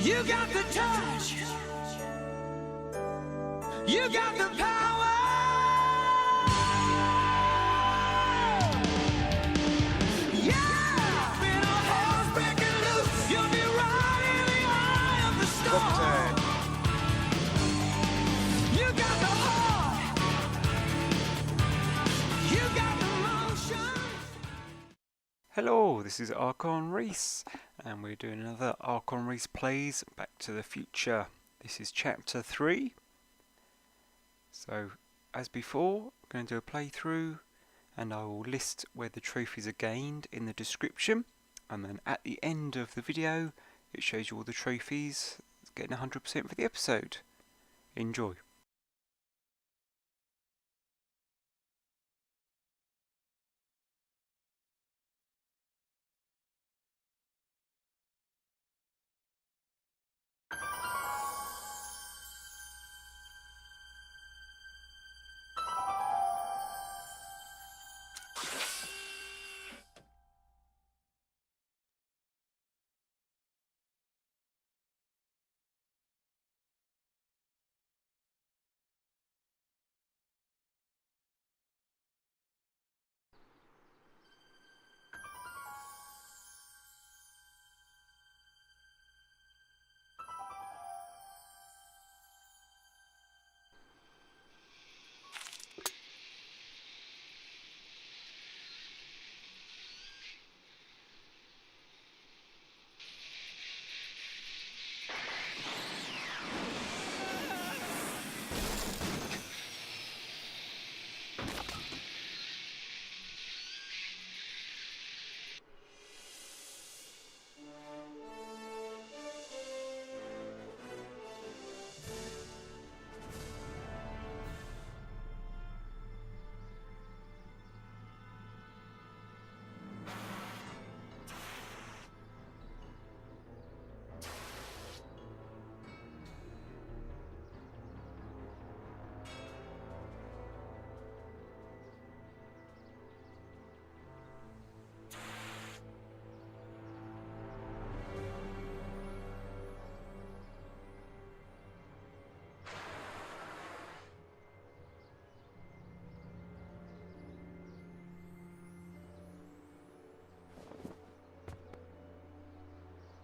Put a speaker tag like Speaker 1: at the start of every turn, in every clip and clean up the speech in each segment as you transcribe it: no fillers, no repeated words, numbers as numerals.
Speaker 1: You got the touch. You got the power. Yeah! When all hell's breaking loose, you'll be right in the eye of the storm. You got the heart. You got the motion.
Speaker 2: Hello, this is Arkon Rhys, and we're doing another Arkon Rhys Plays Back to the Future. This is Chapter 3. So, as before, I'm going to do a playthrough, and I will list where the trophies are gained in the description, and then at the end of the video, it shows you all the trophies getting 100% for the episode. Enjoy.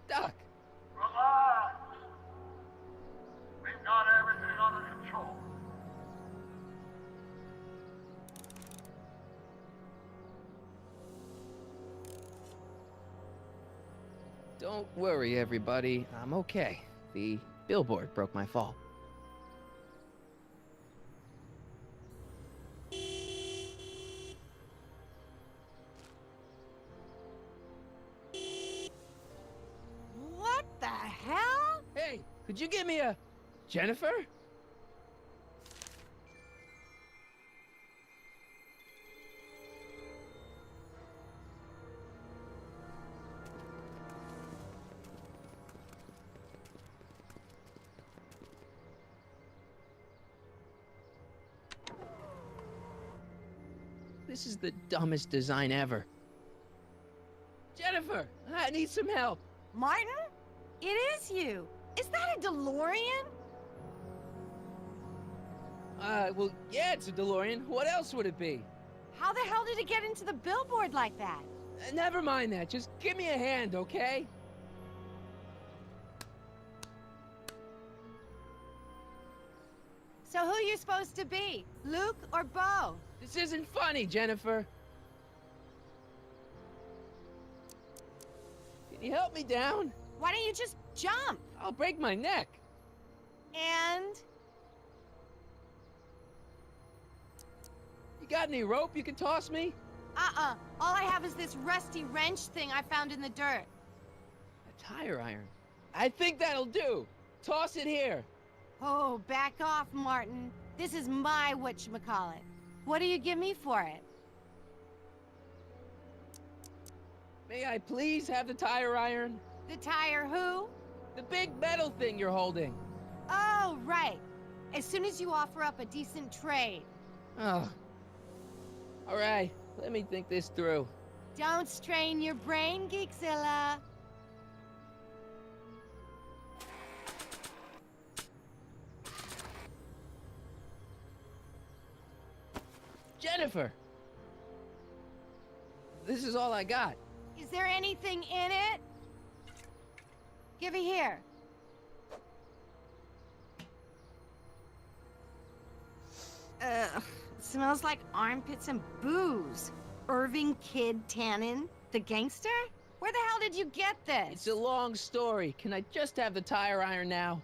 Speaker 3: Doc!
Speaker 4: Relax! We've got everything under control.
Speaker 3: Don't worry, everybody. I'm okay. The billboard broke my fall.
Speaker 5: What the hell?
Speaker 3: Hey, could you give me a... Jennifer? This is the dumbest design ever. Jennifer, I need some help.
Speaker 5: Martin? It is you. Is that a DeLorean?
Speaker 3: Well, yeah, it's a DeLorean. What else would it be?
Speaker 5: How the hell did it get into the billboard like that?
Speaker 3: Never mind that. Just give me a hand, okay?
Speaker 5: So who you supposed to be? Luke or Bo?
Speaker 3: This isn't funny, Jennifer. Can you help me down?
Speaker 5: Why don't you just jump?
Speaker 3: I'll break my neck.
Speaker 5: And?
Speaker 3: You got any rope you can toss me?
Speaker 5: All I have is this rusty wrench thing I found in the dirt.
Speaker 3: A tire iron. I think that'll do. Toss it here.
Speaker 5: Oh, back off, Martin. This is my whatchamacallit. What do you give me for it?
Speaker 3: May I please have the tire iron?
Speaker 5: The tire who?
Speaker 3: The big metal thing you're holding.
Speaker 5: Oh, right. As soon as you offer up a decent trade.
Speaker 3: Oh. All right, let me think this through.
Speaker 5: Don't strain your brain, Geekzilla.
Speaker 3: Jennifer! This is all I got.
Speaker 5: Is there anything in it? Give it here. Ugh, it smells like armpits and booze. Irving Kid Tannen, the gangster? Where the hell did you get this?
Speaker 3: It's a long story. Can I just have the tire iron now?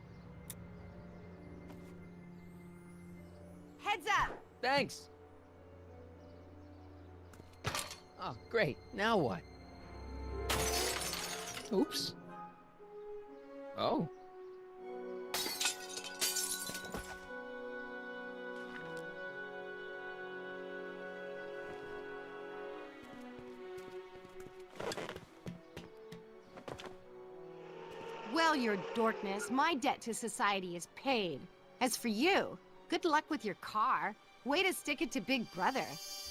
Speaker 5: Heads up!
Speaker 3: Thanks. Oh, great. Now what? Oops. Oh.
Speaker 5: Well, your dorkness, my debt to society is paid. As for you, good luck with your car. Way to stick it to Big Brother.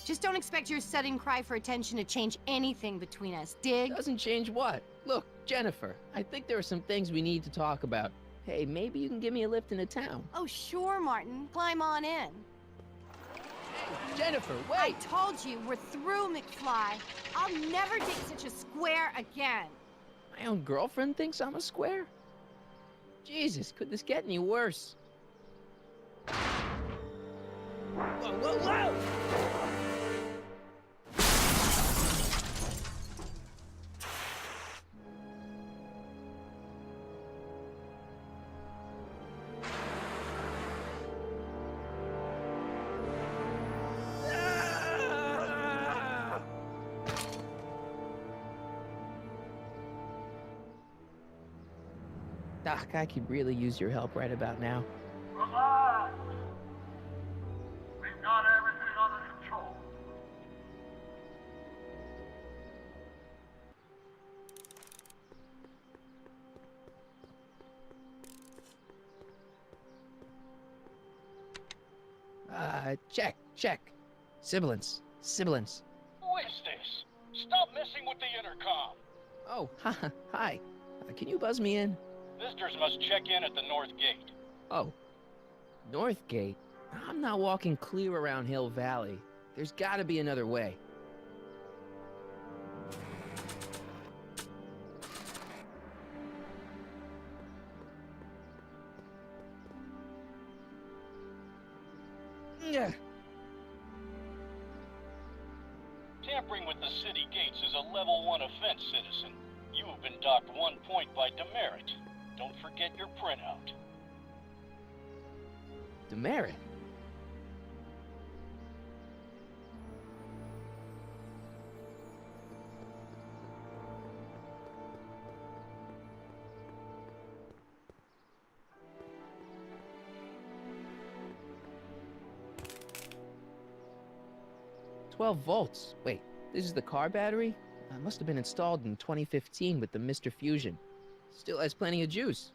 Speaker 5: Just don't expect your sudden cry for attention to change anything between us, dig?
Speaker 3: Doesn't change what? Look, Jennifer, I think there are some things we need to talk about. Hey, maybe you can give me a lift into town.
Speaker 5: Oh, sure, Martin. Climb on in.
Speaker 3: Hey, Jennifer,
Speaker 5: I
Speaker 3: wait!
Speaker 5: told you, we're through, McFly. I'll never date such a square again.
Speaker 3: My own girlfriend thinks I'm a square? Jesus, could this get any worse? Whoa, whoa, whoa! Doc, I could really use your help right about now.
Speaker 4: Relax. We've got everything under control.
Speaker 3: Check. Sibilance.
Speaker 6: Who is this? Stop messing with the intercom.
Speaker 3: Oh, hi. Can you buzz me in?
Speaker 6: Visitors must check in at the north gate.
Speaker 3: Oh, North Gate? I'm not walking clear around Hill Valley. There's gotta be another way. Yeah.
Speaker 6: Tampering with the city gates is a level 1 offense, citizen. You have been docked 1 point by demerit. Don't forget your printout.
Speaker 3: Demerit? "12 volts. Wait, this is the car battery? Must have been installed in 2015 with the Mr. Fusion. Still has plenty of juice."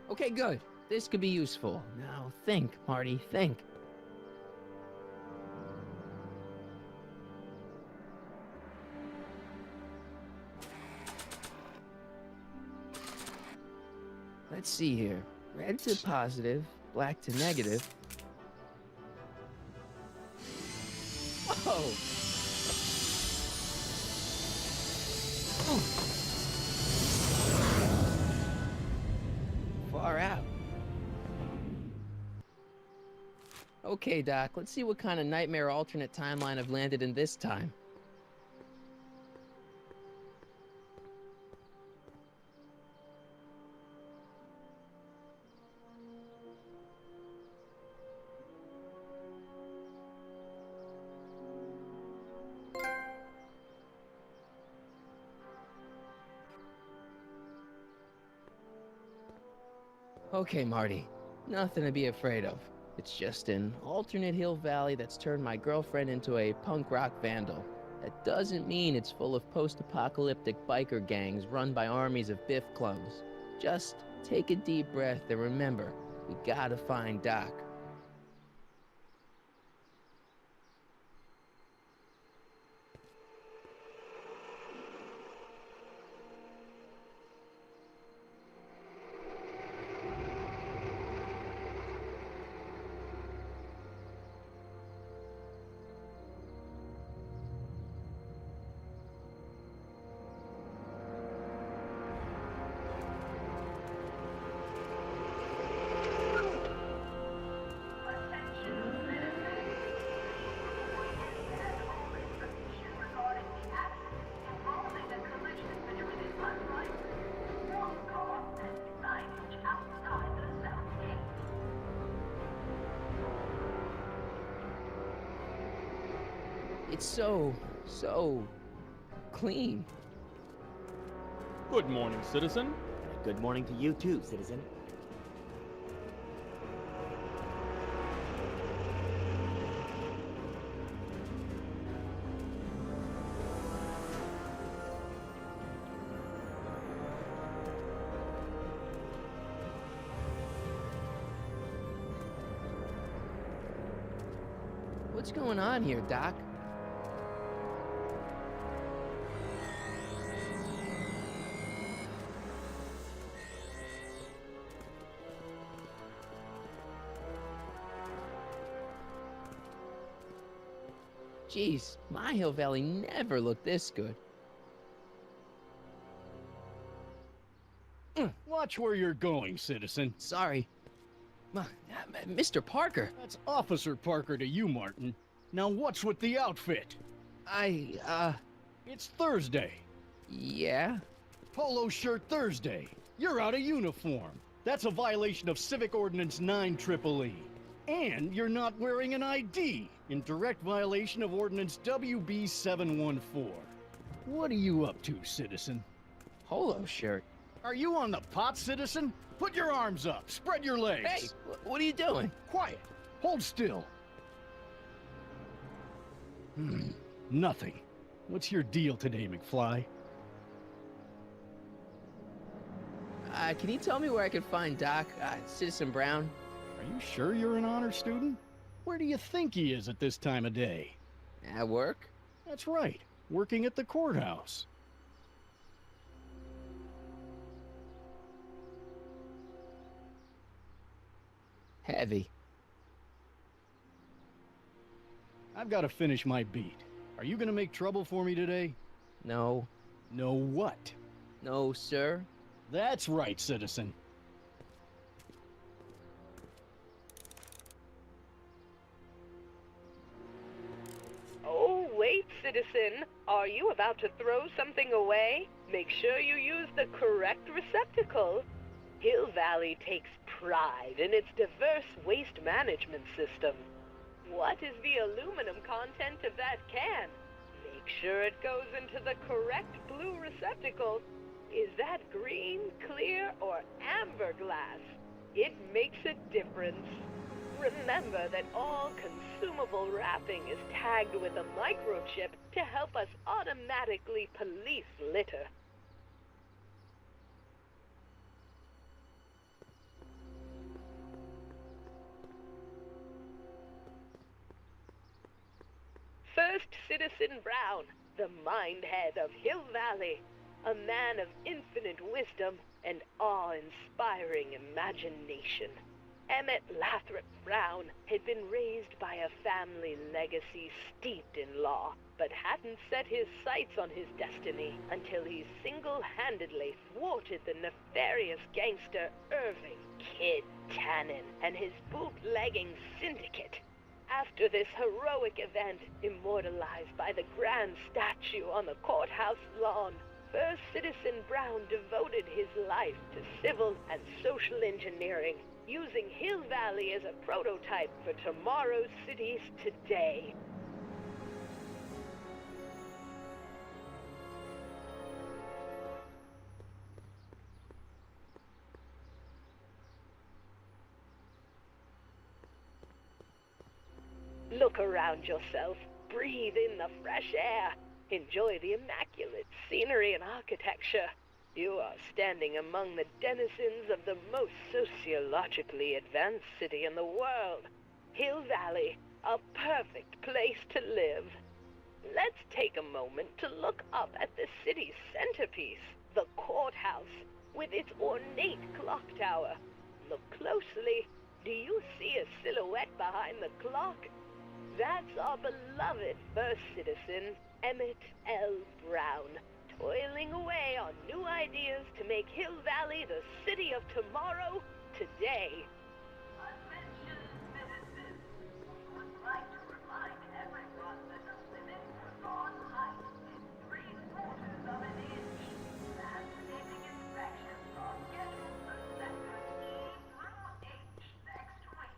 Speaker 3: Okay, good. This could be useful. Now think, Marty, think. Let's see here. Red to positive, black to negative. Whoa! Ooh. Far out. Okay, Doc, let's see what kind of nightmare alternate timeline I've landed in this time. Okay, Marty. Nothing to be afraid of. It's just an alternate Hill Valley that's turned my girlfriend into a punk rock vandal. That doesn't mean it's full of post-apocalyptic biker gangs run by armies of Biff clones. Just Take a deep breath and remember, we gotta find Doc. It's so clean.
Speaker 7: Good morning, citizen.
Speaker 8: Good morning to you too, citizen.
Speaker 3: What's going on here, Doc? Jeez, my Hill Valley never looked this good.
Speaker 7: Watch where you're going, citizen.
Speaker 3: Sorry. Mr. Parker,
Speaker 7: That's Officer Parker to you, Martin. Now what's with the outfit? It's Thursday.
Speaker 3: Yeah?
Speaker 7: Polo shirt Thursday. You're out of uniform. That's a violation of Civic Ordinance 9EEE. And you're not wearing an ID, in direct violation of Ordinance WB 714. What are you up to, citizen?
Speaker 3: Polo shirt.
Speaker 7: Are you on the pot, citizen? Put your arms up, spread your legs.
Speaker 3: Hey, what are you doing?
Speaker 7: Quiet. Hold still. Nothing. What's your deal today, McFly?
Speaker 3: Can you tell me where I can find Doc, Citizen Brown?
Speaker 7: Are you sure you're an honor student? Where do you think he is at this time of day?
Speaker 3: At work?
Speaker 7: That's right, working at the courthouse.
Speaker 3: Heavy.
Speaker 7: I've got to finish my beat. Are you gonna make trouble for me today?
Speaker 3: No.
Speaker 7: No what?
Speaker 3: No, sir.
Speaker 7: That's right, citizen.
Speaker 9: Oh, wait, citizen. Are you about to throw something away? Make sure you use the correct receptacle. Hill Valley takes pride in its diverse waste management system. What is the aluminum content of that can? Make sure it goes into the correct blue receptacle. Is that green, clear, or amber glass? It makes a difference. Remember that all consumable wrapping is tagged with a microchip to help us automatically police litter. First Citizen Brown, the mindhead of Hill Valley, a man of infinite wisdom and awe-inspiring imagination. Emmett Lathrop Brown had been raised by a family legacy steeped in law, but hadn't set his sights on his destiny until he single-handedly thwarted the nefarious gangster Irving Kid Tannen and his bootlegging syndicate. After this heroic event, immortalized by the grand statue on the courthouse lawn, First Citizen Brown devoted his life to civil and social engineering, using Hill Valley as a prototype for tomorrow's cities today. Look around yourself, breathe in the fresh air, enjoy the immaculate scenery and architecture. You are standing among the denizens of the most sociologically advanced city in the world. Hill Valley, a perfect place to live. Let's take a moment to look up at the city's centerpiece, the courthouse, with its ornate clock tower. Look closely. Do you see a silhouette behind the clock? That's our beloved first citizen, Emmett L. Brown, toiling away on new ideas to make Hill Valley the city of tomorrow, today.
Speaker 4: Attention citizens. We would like to remind everyone that the limit for lawn height is 3/4 of an inch. Landscaping inspections are scheduled for sectors E through H next week.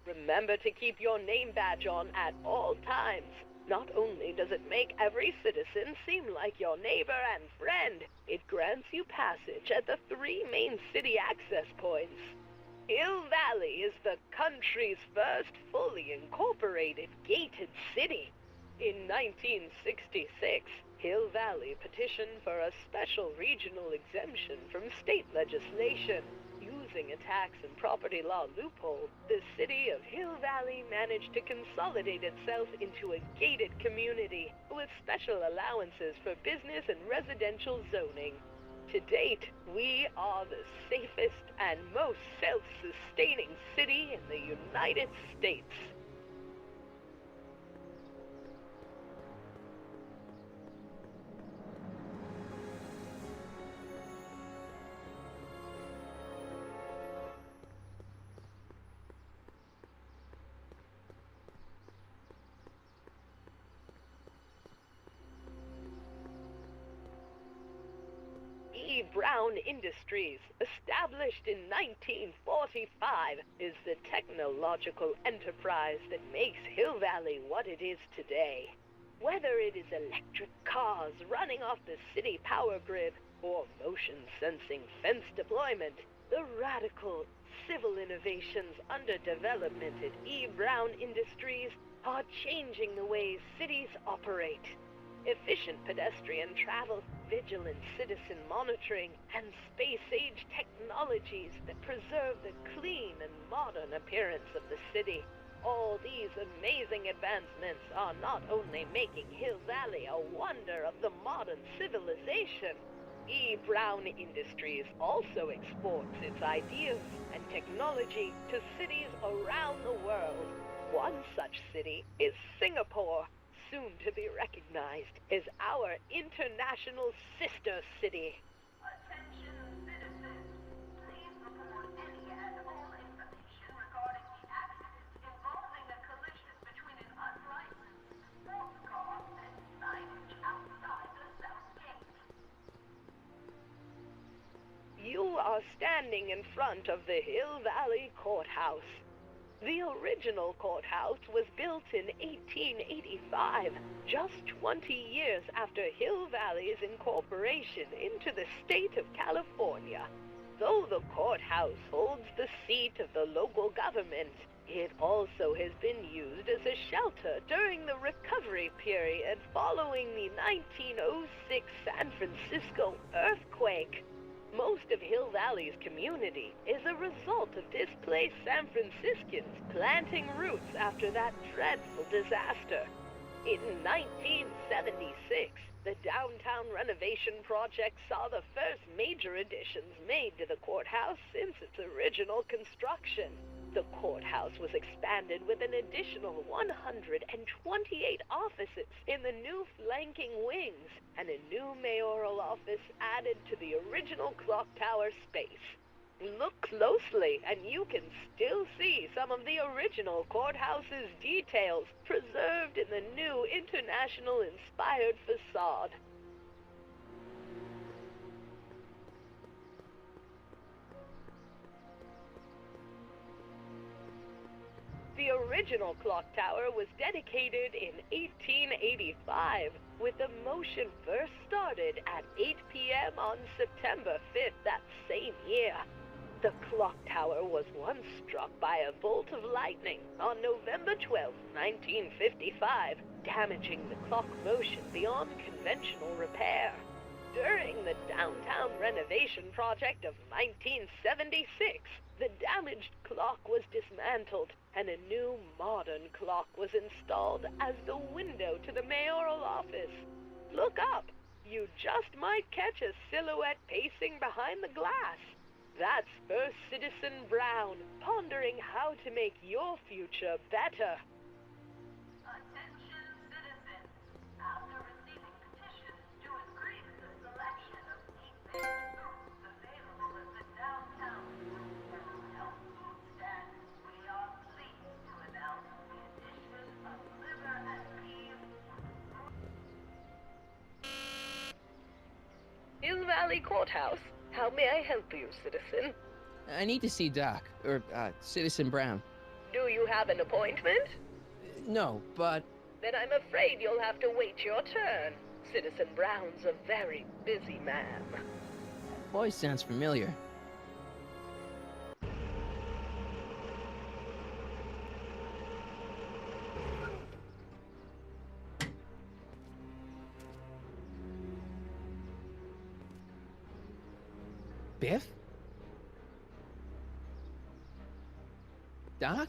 Speaker 9: Remember to keep your name badge on at all times. Not only does it make every citizen seem like your neighbor and friend, it grants you passage at the 3 main city access points. Hill Valley is the country's first fully incorporated gated city. In 1966, Hill Valley petitioned for a special regional exemption from state legislation. Using a tax and property law loophole, the city of Hill Valley managed to consolidate itself into a gated community with special allowances for business and residential zoning. To date, we are the safest and most self-sustaining city in the United States. E. Brown Industries, established in 1945, is the technological enterprise that makes Hill Valley what it is today. Whether it is electric cars running off the city power grid or motion-sensing fence deployment, the radical civil innovations under development at E. Brown Industries are changing the ways cities operate. Efficient pedestrian travel, vigilant citizen monitoring, and space-age technologies that preserve the clean and modern appearance of the city. All these amazing advancements are not only making Hill Valley a wonder of the modern civilization, E. Brown Industries also exports its ideas and technology to cities around the world. One such city is Singapore, soon to be recognized as our international sister city.
Speaker 4: Attention citizens. Please report any and all information regarding the accident involving a collision between an unlicensed sports car and signage outside the south gate.
Speaker 9: You are standing in front of the Hill Valley Courthouse. The original courthouse was built in 1885, just 20 years after Hill Valley's incorporation into the state of California. Though the courthouse holds the seat of the local government, it also has been used as a shelter during the recovery period following the 1906 San Francisco earthquake. Most of Hill Valley's community is a result of displaced San Franciscans planting roots after that dreadful disaster. In 1976, the downtown renovation project saw the first major additions made to the courthouse since its original construction. The courthouse was expanded with an additional 128 offices in the new flanking wings, and a new mayoral office added to the original clock tower space. Look closely, and you can still see some of the original courthouse's details preserved in the new international-inspired facade. The original clock tower was dedicated in 1885, with the motion first started at 8 p.m. on September 5th that same year. The clock tower was once struck by a bolt of lightning on November 12, 1955, damaging the clock motion beyond conventional repair. During the downtown renovation project of 1976, the damaged clock was dismantled and a new modern clock was installed as the window to the mayoral office. Look up. You just might catch a silhouette pacing behind the glass. That's First Citizen Brown, pondering how to make your future better.
Speaker 4: Attention citizens. After receiving petitions to increase the selection of meat-based foods available at the downtown mental health food stand, we are pleased to announce the addition of liver and peas.
Speaker 9: Hill Valley Courthouse. How may I help you, citizen?
Speaker 3: I need to see Doc, or Citizen Brown.
Speaker 9: Do you have an appointment?
Speaker 3: No, but
Speaker 9: Then I'm afraid you'll have to wait your turn. Citizen Brown's a very busy man.
Speaker 3: voice sounds familiar. Biff? Doc?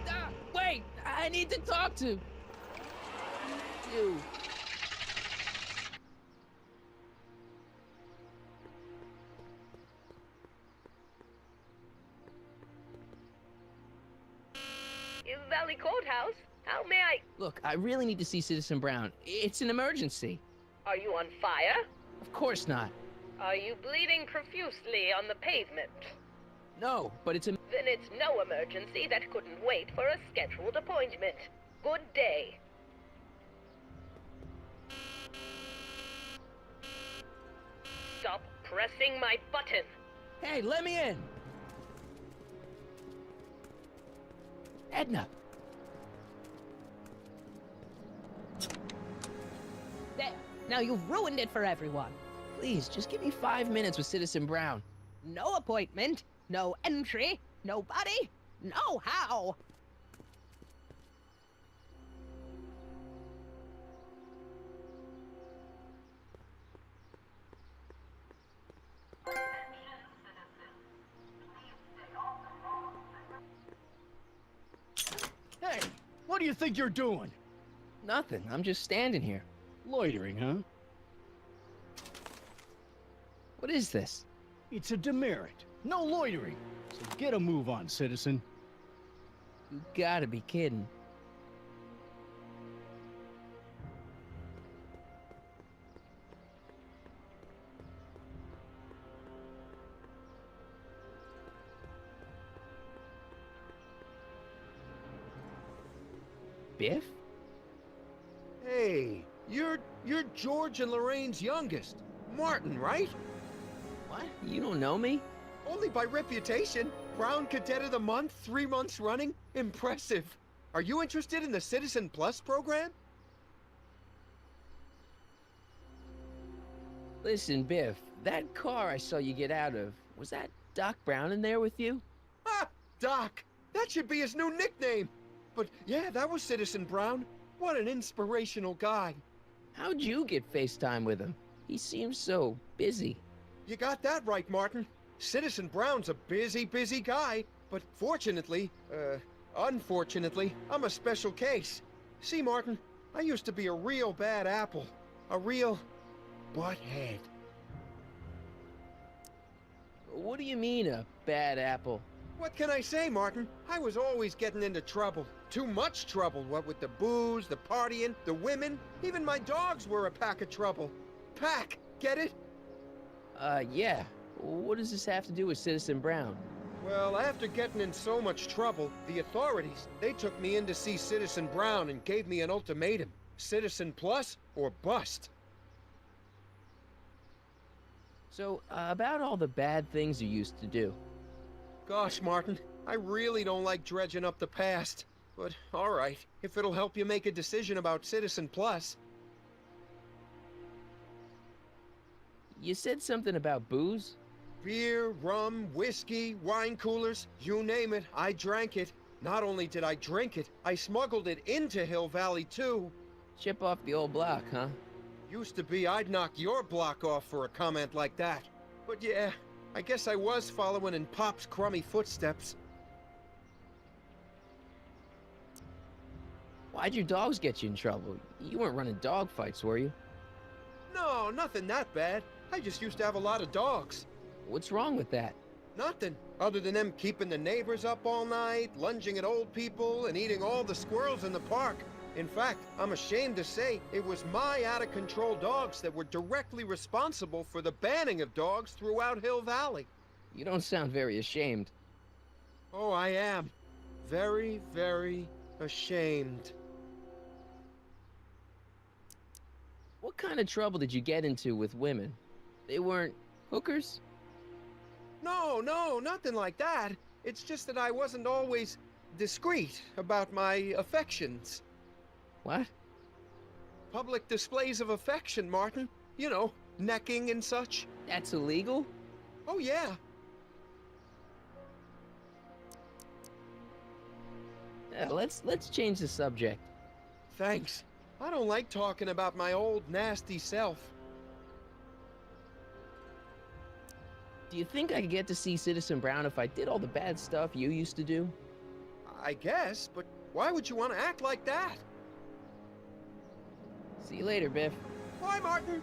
Speaker 3: Doc, wait! I need to talk to you.
Speaker 9: Hill Valley Courthouse? How may I...
Speaker 3: Look, I really need to see Citizen Brown. It's an emergency.
Speaker 9: Are you on fire?
Speaker 3: Of course not.
Speaker 9: Are you bleeding profusely on the pavement?
Speaker 3: No, but it's a...
Speaker 9: Then it's no emergency that couldn't wait for a scheduled appointment. Good day. Stop pressing my button.
Speaker 3: Hey, let me in! Edna!
Speaker 10: There. Now you've ruined it for everyone.
Speaker 3: Please, just give me 5 minutes with Citizen Brown.
Speaker 10: No appointment, no entry, nobody, no how.
Speaker 7: Hey, what do you think you're doing?
Speaker 3: Nothing, I'm just standing here.
Speaker 7: Loitering, huh?
Speaker 3: What is this?
Speaker 7: It's a demerit. No loitering. So get a move on, citizen.
Speaker 3: You gotta be kidding. Biff?
Speaker 11: Hey, you're George and Lorraine's youngest. Martin, right?
Speaker 3: What? You don't know me?
Speaker 11: Only by reputation. Brown Cadet of the Month, 3 months running. Impressive. Are you interested in the Citizen Plus program?
Speaker 3: Listen, Biff, that car I saw you get out of, was that Doc Brown in there with you?
Speaker 11: Ah, Doc. That should be his new nickname. But yeah, that was Citizen Brown. What an inspirational guy.
Speaker 3: How'd you get FaceTime with him? He seems so busy.
Speaker 11: You got that right, Martin. Citizen Brown's a busy, busy guy. But fortunately, unfortunately, I'm a special case. See, Martin, I used to be a real bad apple. A real butthead.
Speaker 3: What do you mean, a bad apple?
Speaker 11: What can I say, Martin? I was always getting into trouble. Too much trouble, what with the booze, the partying, the women. Even my dogs were a pack of trouble. Pack, get it?
Speaker 3: Yeah. What does this have to do with Citizen Brown?
Speaker 11: Well, after getting in so much trouble, the authorities, they took me in to see Citizen Brown and gave me an ultimatum. Citizen Plus or bust.
Speaker 3: So, about all the bad things you used to do.
Speaker 11: Gosh, Martin, I really don't like dredging up the past. But, all right, if it'll help you make a decision about Citizen Plus.
Speaker 3: You said something about booze?
Speaker 11: Beer, rum, whiskey, wine coolers, you name it, I drank it. Not only did I drink it, I smuggled it into Hill Valley, too.
Speaker 3: Chip off the old block, huh?
Speaker 11: Used to be I'd knock your block off for a comment like that. But yeah, I guess I was following in Pop's crummy footsteps.
Speaker 3: Why'd your dogs get you in trouble? You weren't running dog fights, were you?
Speaker 11: No, nothing that bad. I just used to have a lot of dogs.
Speaker 3: What's wrong with that?
Speaker 11: Nothing, other than them keeping the neighbors up all night, lunging at old people, and eating all the squirrels in the park. In fact, I'm ashamed to say it was my out-of-control dogs that were directly responsible for the banning of dogs throughout Hill Valley.
Speaker 3: You don't sound very ashamed.
Speaker 11: Oh, I am. Very, very ashamed.
Speaker 3: What kind of trouble did you get into with women? They weren't hookers?
Speaker 11: No, nothing like that. It's just that I wasn't always discreet about my affections.
Speaker 3: What?
Speaker 11: Public displays of affection, Martin. You know, necking and such.
Speaker 3: That's illegal?
Speaker 11: Oh, yeah.
Speaker 3: Let's change the subject.
Speaker 11: Thanks. I don't like talking about my old nasty self.
Speaker 3: Do you think I could get to see Citizen Brown if I did all the bad stuff you used to do?
Speaker 11: I guess, but why would you want to act like that?
Speaker 3: See you later, Biff.
Speaker 11: Bye, Martin.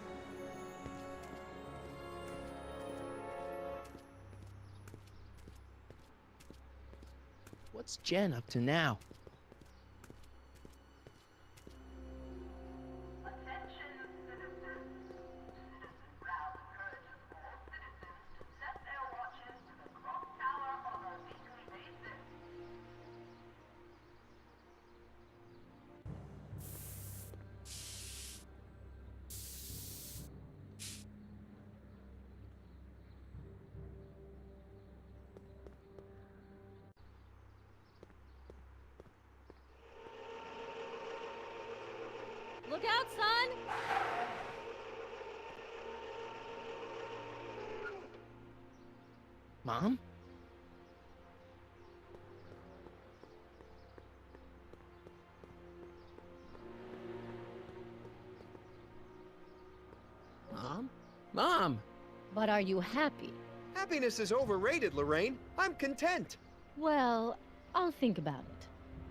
Speaker 3: What's Jen up to now?
Speaker 4: Attention, citizens. Citizen Brown encourages all citizens to set their watches to the clock tower on a weekly basis.
Speaker 12: Look out, son!
Speaker 3: Mom? Mom? Mom!
Speaker 12: But are you happy?
Speaker 11: Happiness is overrated, Lorraine. I'm content.
Speaker 12: Well, I'll think about it.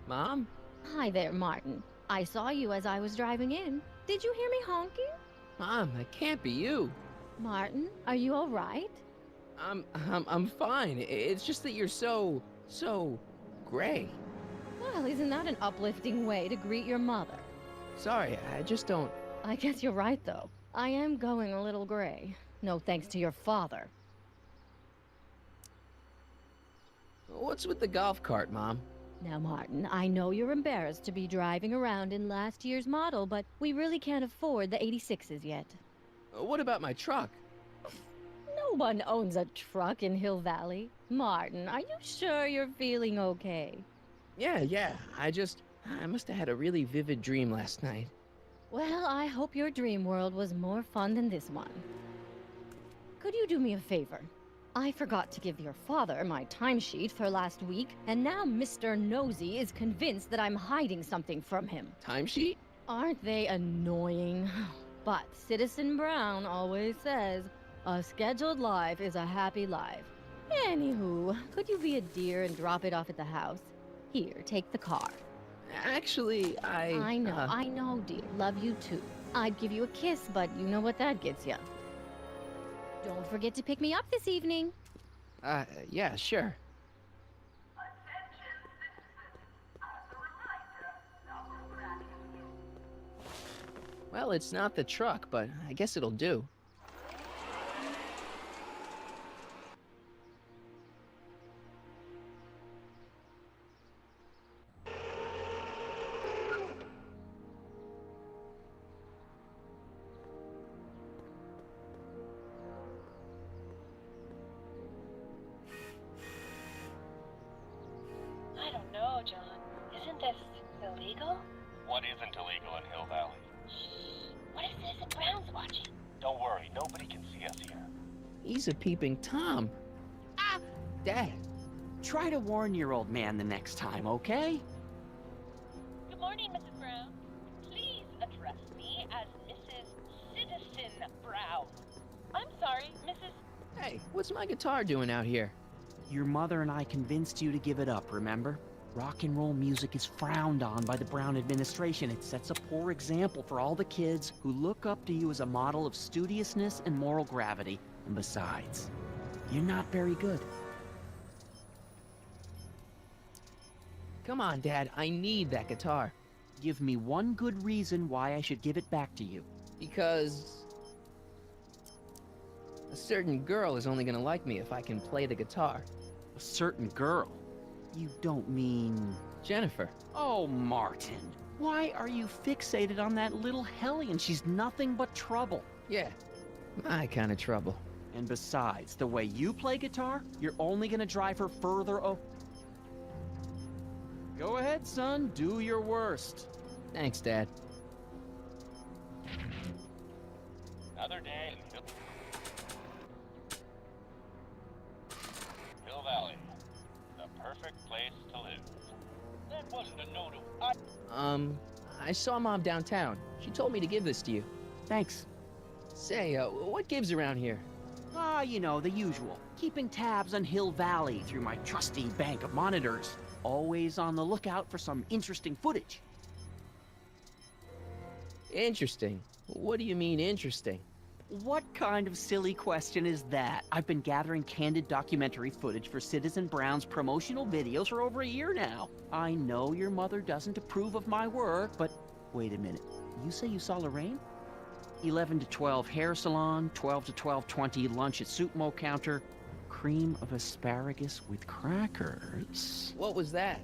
Speaker 3: Mom?
Speaker 12: Hi there, Martin. I saw you as I was driving in. Did you hear me honking?
Speaker 3: Mom, that can't be you.
Speaker 12: Martin, are you all right?
Speaker 3: I'm fine. It's just that you're so gray.
Speaker 12: Well, isn't that an uplifting way to greet your mother?
Speaker 3: Sorry, I just don't...
Speaker 12: I guess you're right, though. I am going a little gray. No thanks to your father.
Speaker 3: What's with the golf cart, Mom?
Speaker 12: Now, Martin, I know you're embarrassed to be driving around in last year's model, but we really can't afford the 86s yet.
Speaker 3: What about my truck?
Speaker 12: No one owns a truck in Hill Valley. Martin, are you sure you're feeling okay?
Speaker 3: Yeah. I must have had a really vivid dream last night.
Speaker 12: Well, I hope your dream world was more fun than this one. Could you do me a favor? I forgot to give your father my timesheet for last week, and now Mr. Nosy is convinced that I'm hiding something from him.
Speaker 3: Timesheet?
Speaker 12: Aren't they annoying? But Citizen Brown always says, a scheduled life is a happy life. Anywho, could you be a dear and drop it off at the house? Here, take the car.
Speaker 3: Actually,
Speaker 12: I know, dear. Love you too. I'd give you a kiss, but you know what that gets you. Don't forget to pick me up this evening.
Speaker 3: Yeah, sure.
Speaker 4: Attention, citizens. As a reminder, number tracking is...
Speaker 3: Well, it's not the truck, but I guess it'll do.
Speaker 13: I don't know, John. Isn't this illegal?
Speaker 6: What isn't illegal in Hill Valley?
Speaker 13: Shh. What if Citizen Brown's watching?
Speaker 6: Don't worry, nobody can see us here.
Speaker 3: He's a peeping Tom. Ah! Dad.
Speaker 14: Try to warn your old man the next time, okay?
Speaker 13: Good morning, Mrs. Brown. Please address me as Mrs. Citizen Brown. I'm sorry, Mrs.
Speaker 3: Hey, what's my guitar doing out here?
Speaker 14: Your mother and I convinced you to give it up, remember? Rock and roll music is frowned on by the Brown administration. It sets a poor example for all the kids who look up to you as a model of studiousness and moral gravity. And besides, you're not very good.
Speaker 3: Come on, Dad, I need that guitar.
Speaker 14: Give me one good reason why I should give it back to you.
Speaker 3: Because a certain girl is only gonna like me if I can play the guitar.
Speaker 14: A certain girl? You don't mean...
Speaker 3: Jennifer.
Speaker 14: Oh, Martin. Why are you fixated on that little hellion? She's nothing but trouble.
Speaker 3: Yeah, my kind of trouble.
Speaker 14: And besides, the way you play guitar, you're only gonna drive her further Go ahead, son. Do your worst.
Speaker 3: Thanks, Dad.
Speaker 6: Another day in Hill Valley. The perfect place to live. That wasn't a note of...
Speaker 3: I saw Mom downtown. She told me to give this to you.
Speaker 14: Thanks.
Speaker 3: Say, what gives around here?
Speaker 14: Ah, you know, the usual. Keeping tabs on Hill Valley through my trusty bank of monitors. Always on the lookout for some interesting footage.
Speaker 3: Interesting? What do you mean, interesting?
Speaker 14: What kind of silly question is that? I've been gathering candid documentary footage for Citizen Brown's promotional videos for over a year now. I know your mother doesn't approve of my work, but wait a minute. You say you saw Lorraine? 11 to 12 hair salon, 12 to 12:20 lunch at soup mo counter, cream of asparagus with crackers.
Speaker 3: What was that?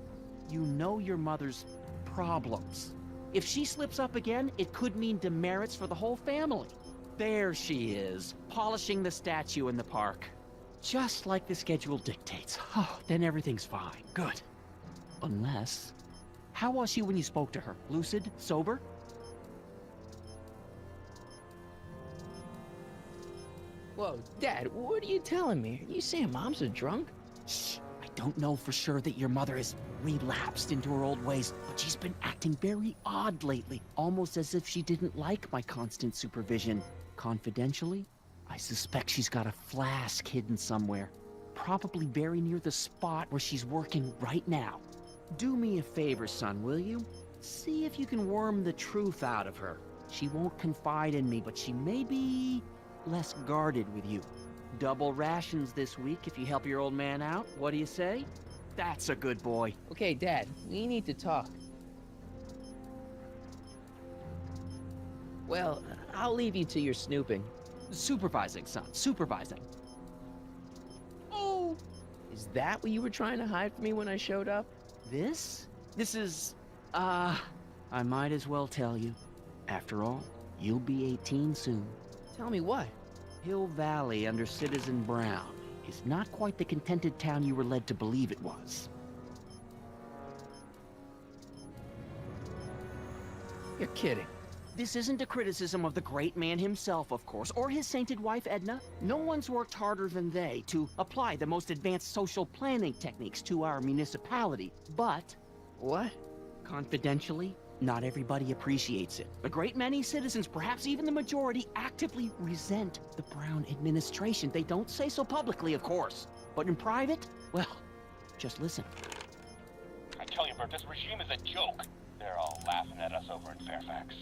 Speaker 14: You know your mother's problems. If she slips up again, it could mean demerits for the whole family. There she is, polishing the statue in the park. Just like the schedule dictates. Oh, then everything's fine. Good. Unless... How was she when you spoke to her? Lucid? Sober?
Speaker 3: Whoa, Dad, what are you telling me? Are you saying Mom's a drunk?
Speaker 14: Shh. I don't know for sure that your mother has relapsed into her old ways, but she's been acting very odd lately, almost as if she didn't like my constant supervision. Confidentially, I suspect she's got a flask hidden somewhere, probably very near the spot where she's working right now. Do me a favor, son, will you? See if you can worm the truth out of her. She won't confide in me, but she may be less guarded with you. Double rations this week if you help your old man out. What do you say? That's a good boy.
Speaker 3: Okay, Dad, we need to talk. Well, I'll leave you to your snooping.
Speaker 14: Supervising, son. Supervising.
Speaker 3: Oh! Is that what you were trying to hide from me when I showed up?
Speaker 14: This? This is... I might as well tell you. After all, you'll be 18 soon.
Speaker 3: Tell me what?
Speaker 14: Hill Valley under Citizen Brown is not quite the contented town you were led to believe it was.
Speaker 3: You're kidding.
Speaker 14: This isn't a criticism of the great man himself, of course, or his sainted wife, Edna. No one's worked harder than they to apply the most advanced social planning techniques to our municipality. But...
Speaker 3: What?
Speaker 14: Confidentially, not everybody appreciates it. A great many citizens, perhaps even the majority, actively resent the Brown administration. They don't say so publicly, of course. But in private, well, just listen.
Speaker 6: I tell you, Bert, this regime is a joke. They're all laughing at us over in Fairfax.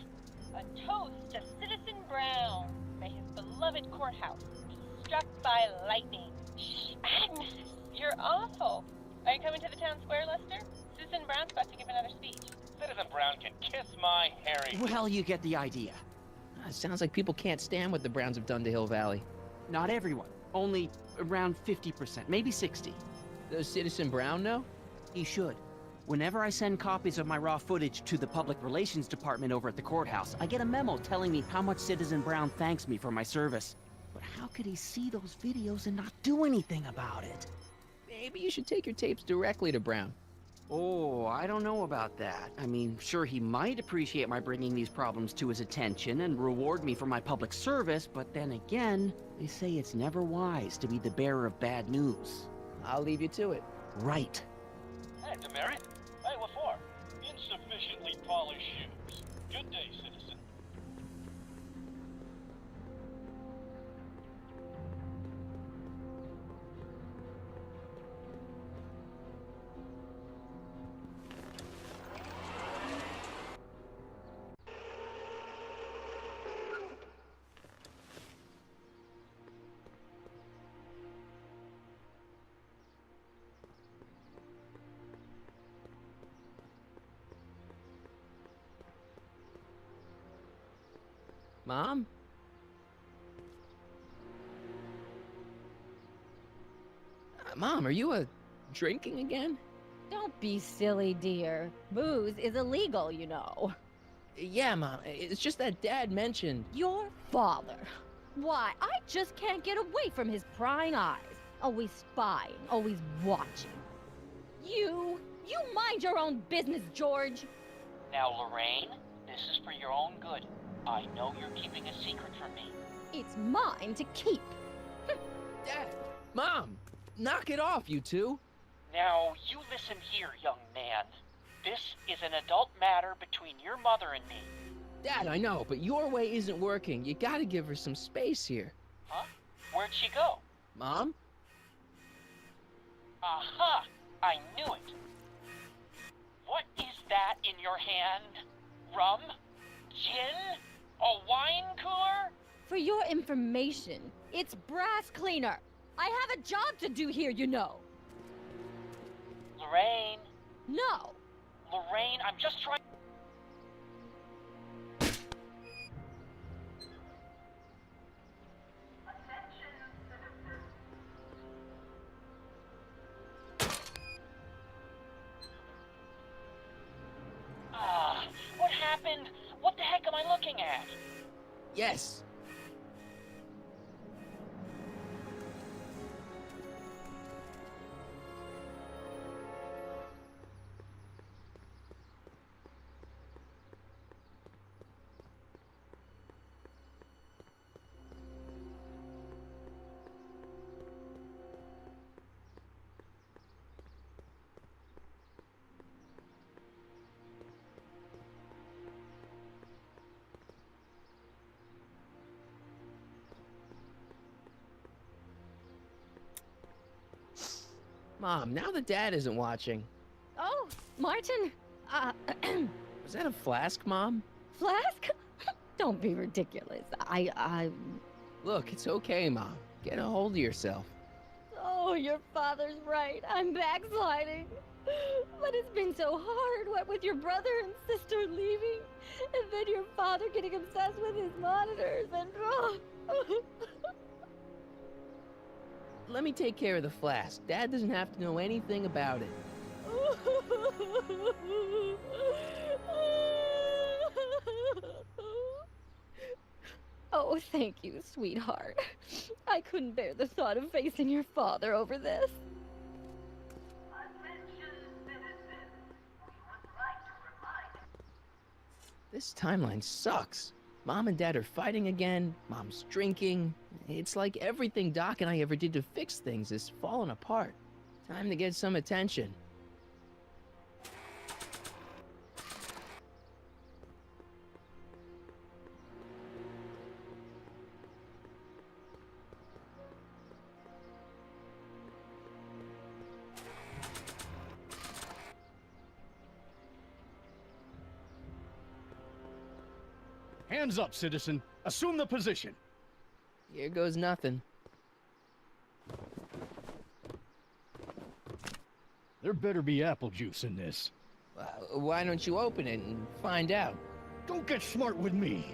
Speaker 13: A toast to Citizen Brown. May his beloved courthouse be struck by lightning. Shh, Agnes, you're awful. Are you coming to the town square, Lester? Citizen Brown's about to give another speech.
Speaker 6: Citizen Brown can kiss my hairy...
Speaker 14: Well, you get the idea.
Speaker 3: Sounds like people can't stand what the Browns have done to Hill Valley.
Speaker 14: Not everyone. Only around 50%, maybe 60.
Speaker 3: Does Citizen Brown know?
Speaker 14: He should. Whenever I send copies of my raw footage to the Public Relations Department over at the courthouse, I get a memo telling me how much Citizen Brown thanks me for my service. But how could he see those videos and not do anything about it?
Speaker 3: Maybe you should take your tapes directly to Brown.
Speaker 14: Oh, I don't know about that. I mean, sure, he might appreciate my bringing these problems to his attention and reward me for my public service, but then again, they say it's never wise to be the bearer of bad news.
Speaker 3: I'll leave you to it.
Speaker 14: Right.
Speaker 6: Hey, Demerit. Hey, what for? Insufficiently polished shoes. Good day, citizen.
Speaker 3: Mom? Mom, are you drinking again?
Speaker 12: Don't be silly, dear. Booze is illegal, you know.
Speaker 3: Yeah, Mom. It's just that Dad mentioned...
Speaker 12: Your father. Why, I just can't get away from his prying eyes. Always spying, always watching. You mind your own business, George.
Speaker 15: Now, Lorraine, this is for your own good. I know you're keeping a secret from me.
Speaker 12: It's mine to keep.
Speaker 3: Dad! Mom! Knock it off, you two!
Speaker 15: Now, you listen here, young man. This is an adult matter between your mother and me.
Speaker 3: Dad, I know, but your way isn't working. You gotta give her some space here.
Speaker 15: Huh? Where'd she go?
Speaker 3: Mom?
Speaker 15: Aha! I knew it. What is that in your hand? Rum? Gin? A wine cooler?
Speaker 12: For your information, it's brass cleaner. I have a job to do here, you know.
Speaker 15: Lorraine.
Speaker 12: No.
Speaker 15: Lorraine, I'm just trying... What happened? What the heck am I looking at?
Speaker 3: Yes. Mom, now that Dad isn't watching.
Speaker 12: Oh, Martin.
Speaker 3: Was that a flask, Mom?
Speaker 12: Flask? Don't be ridiculous.
Speaker 3: Look, it's okay, Mom. Get a hold of yourself.
Speaker 12: Oh, your father's right. I'm backsliding. But it's been so hard, what with your brother and sister leaving, and then your father getting obsessed with his monitors, and...
Speaker 3: Let me take care of the flask. Dad doesn't have to know anything about it.
Speaker 12: Oh, thank you, sweetheart. I couldn't bear the thought of facing your father over this.
Speaker 3: This timeline sucks. Mom and Dad are fighting again. Mom's drinking. It's like everything Doc and I ever did to fix things is falling apart. Time to get some attention.
Speaker 7: Hands up, citizen. Assume the position.
Speaker 3: Here goes nothing.
Speaker 7: There better be apple juice in this.
Speaker 3: Why don't you open it and find out?
Speaker 7: Don't get smart with me.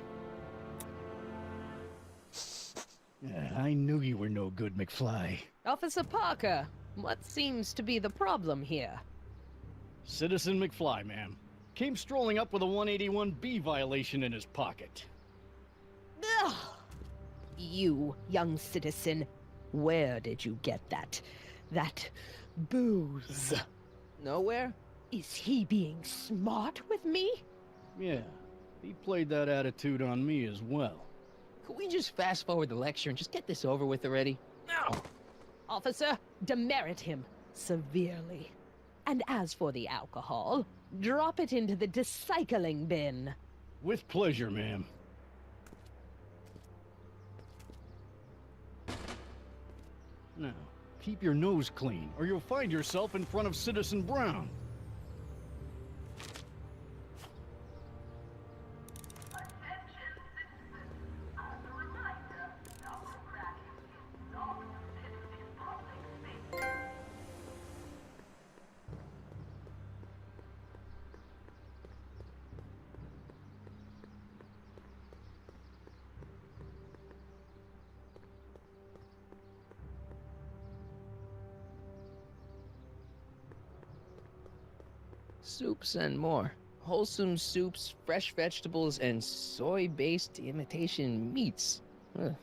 Speaker 7: I knew you were no good, McFly.
Speaker 10: Officer Parker, what seems to be the problem here?
Speaker 7: Citizen McFly, ma'am. Came strolling up with a 181B violation in his pocket.
Speaker 10: Ugh. You, young citizen, where did you get that booze?
Speaker 3: Nowhere.
Speaker 10: Is he being smart with me?
Speaker 7: Yeah, he played that attitude on me as well.
Speaker 3: Could we just fast forward the lecture and just get this over with already?
Speaker 10: No! Officer, demerit him severely. And as for the alcohol, drop it into the recycling bin.
Speaker 7: With pleasure, ma'am. Now, keep your nose clean, or you'll find yourself in front of Citizen Brown.
Speaker 3: Soups and more. Wholesome soups, fresh vegetables, and soy-based imitation meats. Ugh.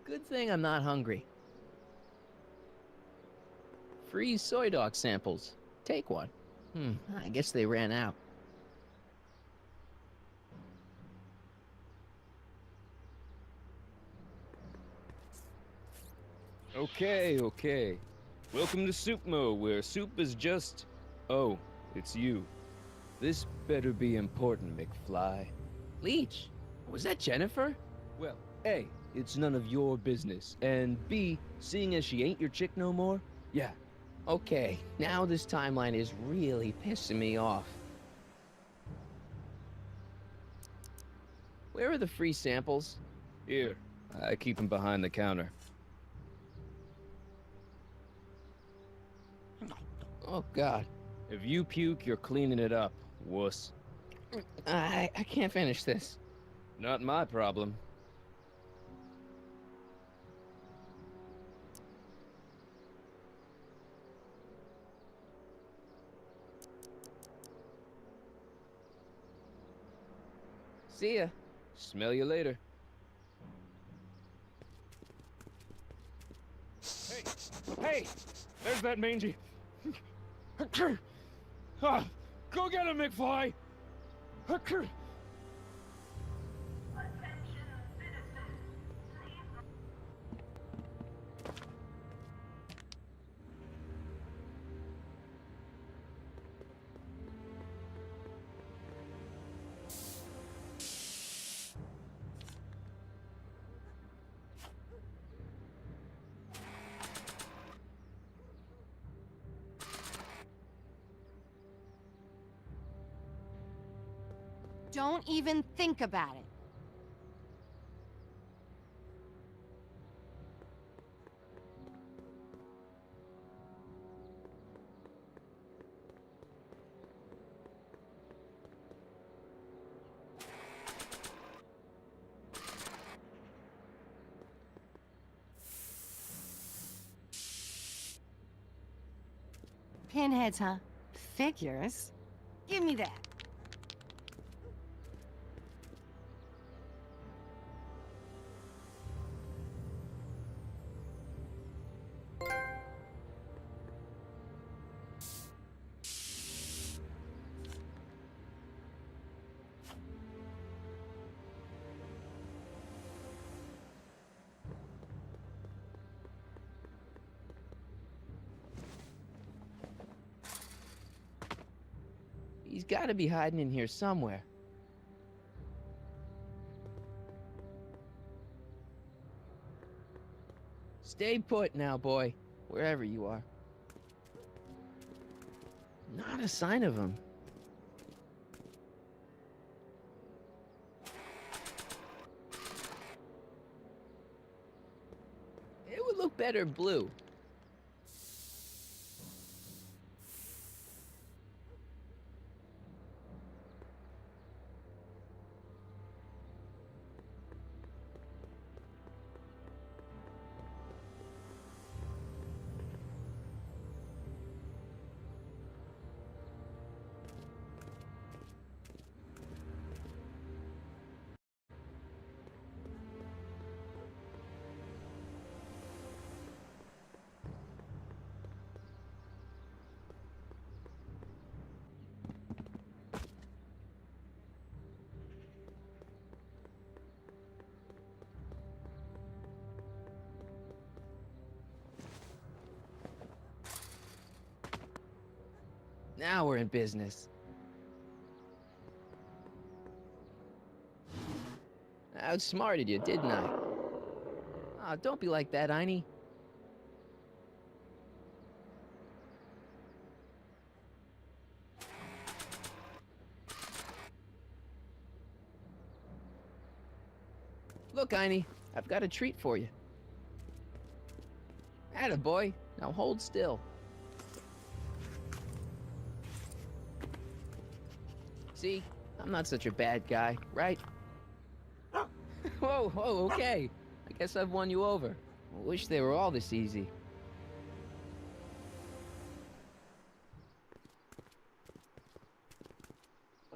Speaker 3: Good thing I'm not hungry. Free soy dog samples. Take one. I guess they ran out.
Speaker 16: Okay. Welcome to Soup Mo, where soup is just... Oh, it's you. This better be important, McFly.
Speaker 3: Leech, was that Jennifer?
Speaker 16: Well, A, it's none of your business, and B, seeing as she ain't your chick no more, yeah.
Speaker 3: Okay, now this timeline is really pissing me off. Where are the free samples?
Speaker 16: Here, I keep them behind the counter.
Speaker 3: Oh, God.
Speaker 16: If you puke, you're cleaning it up, wuss.
Speaker 3: I can't finish this.
Speaker 16: Not my problem.
Speaker 3: See ya.
Speaker 16: Smell you later.
Speaker 7: Hey! There's that mangy. Go get him, McFly!
Speaker 5: Don't even think about it. Pinheads, huh? Figures? Give me that.
Speaker 3: He's got to be hiding in here somewhere. Stay put now, boy, wherever you are. Not a sign of him. It would look better blue. Now we're in business. I outsmarted you, didn't I? Oh, don't be like that, Einie. Look, Einie, I've got a treat for you. Attaboy, now hold still. See, I'm not such a bad guy, right? Whoa, okay. I guess I've won you over. I wish they were all this easy.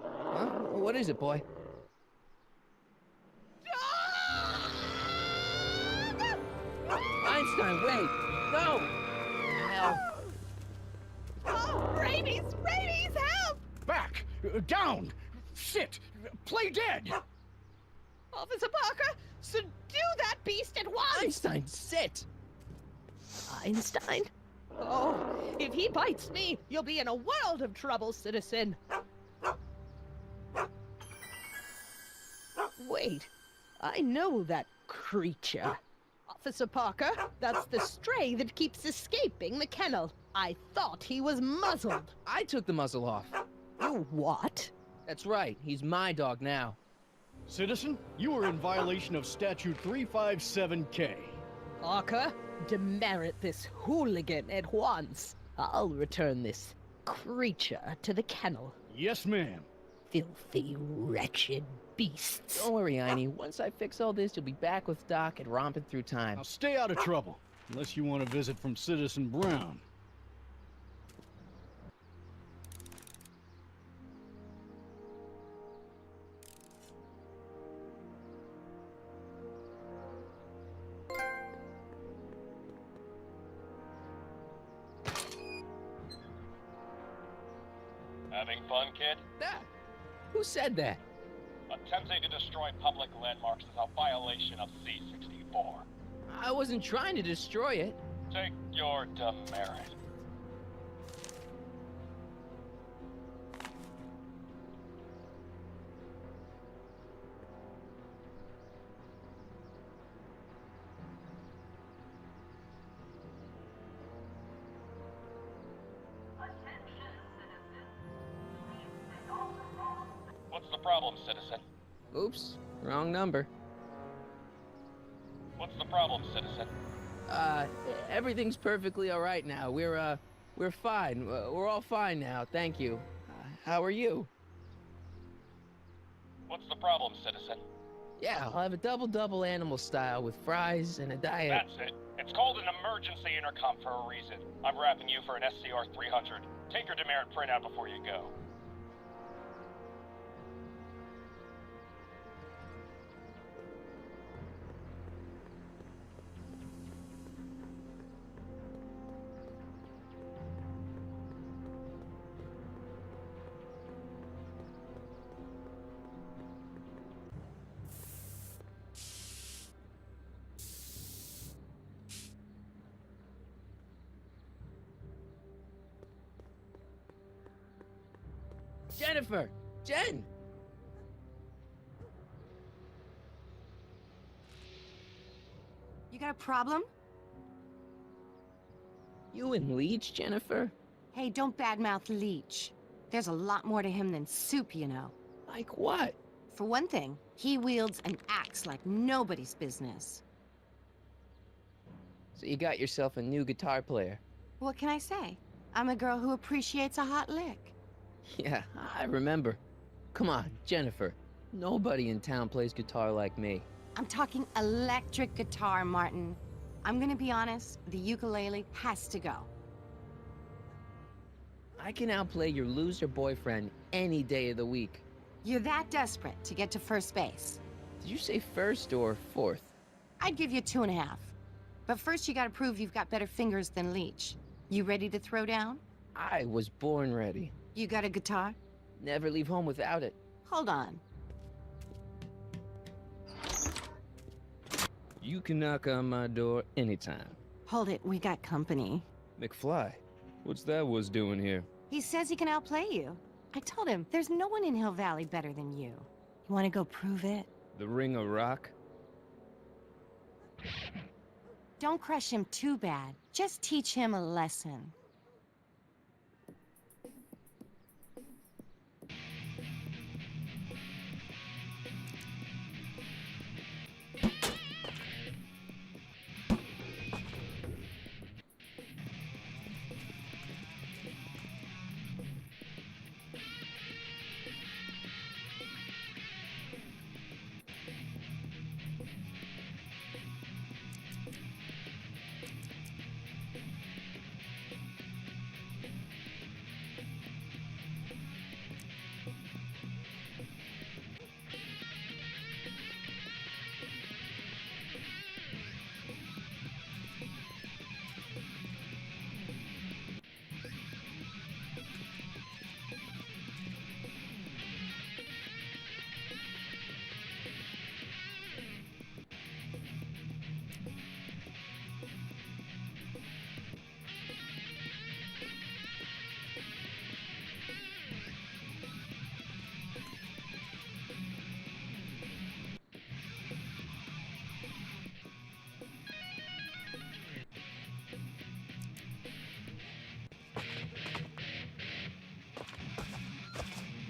Speaker 3: Huh? What is it, boy? Einstein, wait! No! Hell.
Speaker 10: Oh, rabies! Rabies, help!
Speaker 7: Back! Down! Sit! Play dead!
Speaker 10: Officer Parker, subdue that beast at once!
Speaker 3: Einstein, sit!
Speaker 10: Einstein? Oh, if he bites me, you'll be in a world of trouble, citizen. Wait, I know that creature. Officer Parker, that's the stray that keeps escaping the kennel. I thought he was muzzled.
Speaker 3: I took the muzzle off.
Speaker 10: You what?
Speaker 3: That's right, he's my dog now.
Speaker 7: Citizen, you are in violation of Statute 357K.
Speaker 10: Parker, demerit this hooligan at once. I'll return this creature to the kennel.
Speaker 7: Yes, ma'am.
Speaker 10: Filthy, wretched beasts.
Speaker 3: Don't worry, Einie. Once I fix all this, you'll be back with Doc and romping through time.
Speaker 7: Now stay out of trouble, unless you want a visit from Citizen Brown.
Speaker 6: Having fun, kid?
Speaker 3: Who said that?
Speaker 6: Attempting to destroy public landmarks is a violation of C-64.
Speaker 3: I wasn't trying to destroy it.
Speaker 6: Take your demerit. What's the problem, citizen?
Speaker 3: Oops, wrong number.
Speaker 6: What's the problem, citizen?
Speaker 3: Everything's perfectly all right now. We're fine. We're all fine now, thank you. How are you?
Speaker 6: What's the problem, citizen?
Speaker 3: Yeah, I'll have a double animal style with fries and a diet.
Speaker 6: That's it. It's called an emergency intercom for a reason. I'm wrapping you for an SCR 300. Take your demerit printout before you go.
Speaker 3: Jennifer! Jen!
Speaker 5: You got a problem?
Speaker 3: You and Leech, Jennifer?
Speaker 5: Hey, don't badmouth Leech. There's a lot more to him than soup, you know.
Speaker 3: Like what?
Speaker 5: For one thing, he wields an axe like nobody's business.
Speaker 3: So you got yourself a new guitar player.
Speaker 5: What can I say? I'm a girl who appreciates a hot lick.
Speaker 3: Yeah, I remember. Come on, Jennifer. Nobody in town plays guitar like me.
Speaker 5: I'm talking electric guitar, Martin. I'm gonna be honest, the ukulele has to go.
Speaker 3: I can outplay your loser boyfriend any day of the week.
Speaker 5: You're that desperate to get to first base.
Speaker 3: Did you say first or fourth?
Speaker 5: I'd give you 2.5. But first you gotta prove you've got better fingers than Leech. You ready to throw down?
Speaker 3: I was born ready.
Speaker 5: You got a guitar?
Speaker 3: Never leave home without it.
Speaker 5: Hold on.
Speaker 16: You can knock on my door anytime.
Speaker 5: Hold it, we got company.
Speaker 16: McFly, what's that was doing here?
Speaker 5: He says he can outplay you. I told him there's no one in Hill Valley better than you. You want to go prove it?
Speaker 16: The Ring of Rock?
Speaker 5: Don't crush him too bad. Just teach him a lesson.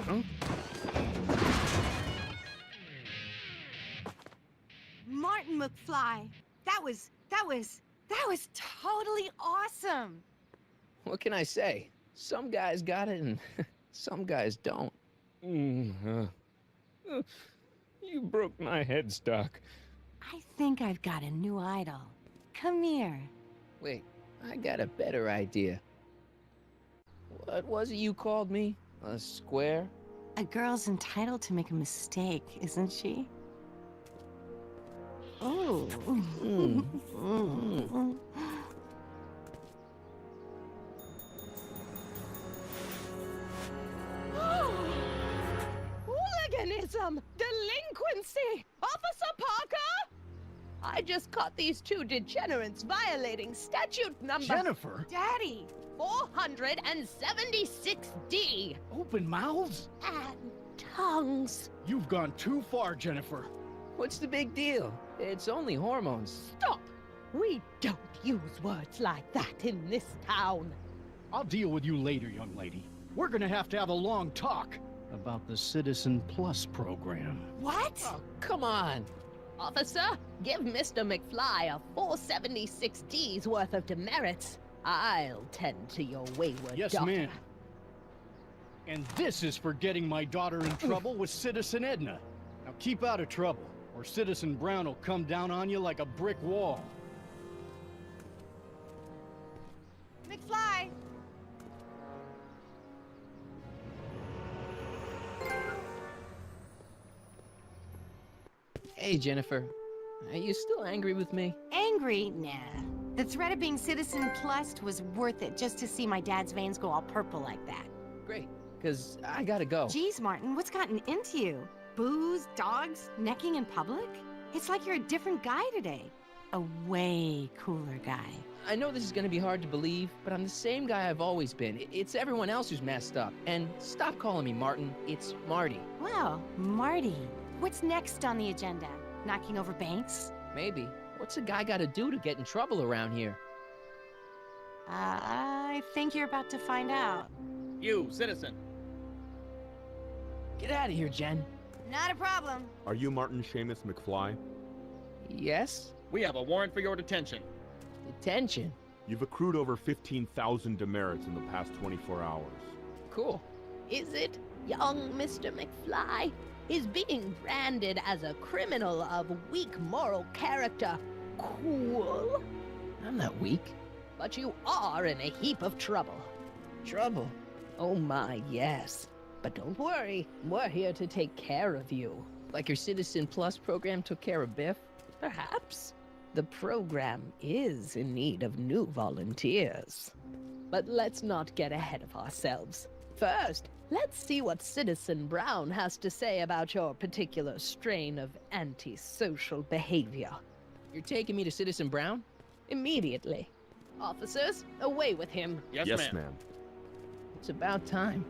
Speaker 16: Huh?
Speaker 5: Martin McFly. That was totally awesome.
Speaker 3: What can I say? Some guys got it and some guys don't.
Speaker 16: You broke my headstock.
Speaker 5: I think I've got a new idol. Come here.
Speaker 3: Wait, I got a better idea. What was it you called me? A square?
Speaker 5: A girl's entitled to make a mistake, isn't she? Oh.
Speaker 10: Hooliganism! Delinquency! Officer Parker! I just caught these two degenerates violating statute number...
Speaker 7: Jennifer!
Speaker 5: Daddy!
Speaker 10: 476D!
Speaker 7: Open mouths?
Speaker 10: And tongues.
Speaker 7: You've gone too far, Jennifer.
Speaker 3: What's the big deal? It's only hormones.
Speaker 10: Stop! We don't use words like that in this town.
Speaker 7: I'll deal with you later, young lady. We're gonna have to have a long talk about the Citizen Plus program.
Speaker 5: What?
Speaker 3: Oh, come on.
Speaker 10: Officer, give Mr. McFly a 476D's worth of demerits. I'll tend to your wayward
Speaker 7: Yes,
Speaker 10: daughter.
Speaker 7: ma'am. And this is for getting my daughter in trouble with Citizen Edna. Now keep out of trouble, or Citizen Brown will come down on you like a brick wall.
Speaker 5: McFly!
Speaker 3: Hey, Jennifer. Are you still angry with me?
Speaker 5: Angry? Nah. The threat of being Citizen Plus was worth it just to see my dad's veins go all purple like that.
Speaker 3: Great, because I gotta go.
Speaker 5: Geez, Martin, what's gotten into you? Booze, dogs, necking in public? It's like you're a different guy today. A way cooler guy.
Speaker 3: I know this is gonna be hard to believe, but I'm the same guy I've always been. It's everyone else who's messed up. And stop calling me Martin. It's Marty.
Speaker 5: Well, Marty, what's next on the agenda? Knocking over banks?
Speaker 3: Maybe. What's a guy gotta do to get in trouble around here?
Speaker 5: I think you're about to find out.
Speaker 17: You, citizen.
Speaker 3: Get out of here, Jen.
Speaker 5: Not a problem.
Speaker 18: Are you Martin Seamus McFly?
Speaker 3: Yes?
Speaker 17: We have a warrant for your detention.
Speaker 3: Detention?
Speaker 18: You've accrued over 15,000 demerits in the past 24 hours.
Speaker 3: Cool.
Speaker 10: Is it, young Mr. McFly? Is being branded as a criminal of weak moral character cool?
Speaker 3: I'm not weak.
Speaker 10: But you are in a heap of trouble.
Speaker 3: Trouble?
Speaker 10: Oh my, yes. But don't worry, we're here to take care of you.
Speaker 3: Like your Citizen Plus program took care of Biff?
Speaker 10: Perhaps. The program is in need of new volunteers. But let's not get ahead of ourselves. First, let's see what Citizen Brown has to say about your particular strain of antisocial behavior.
Speaker 3: You're taking me to Citizen Brown?
Speaker 10: Immediately. Officers, away with him.
Speaker 17: Yes,
Speaker 18: Yes, ma'am.
Speaker 3: It's about time.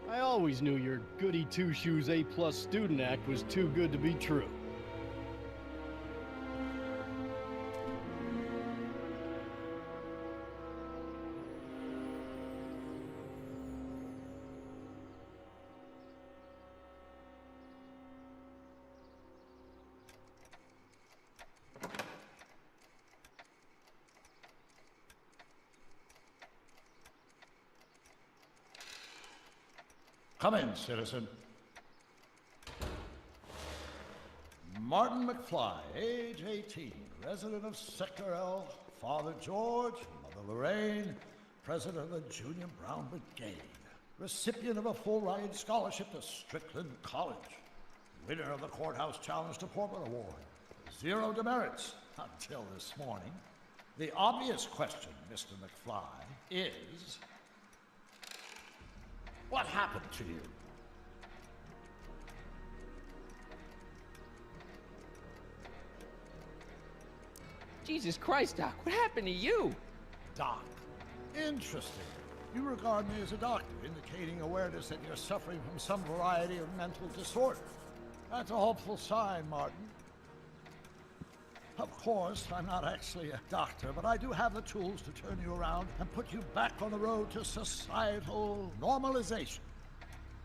Speaker 7: I always knew your goody two-shoes A-plus student act was too good to be true.
Speaker 19: Come in, citizen. Martin McFly, age 18, resident of Sector L, Father George, Mother Lorraine, president of the Junior Brown Brigade, recipient of a full-ride scholarship to Strickland College, winner of the Courthouse Challenge to Portland Award, 0 demerits until this morning. The obvious question, Mr. McFly, is... what happened to you?
Speaker 3: Jesus Christ, Doc, what happened to you?
Speaker 19: Doc. Interesting. You regard me as a doctor, indicating awareness that you're suffering from some variety of mental disorder. That's a hopeful sign, Martin. Of course, I'm not actually a doctor, but I do have the tools to turn you around and put you back on the road to societal normalization.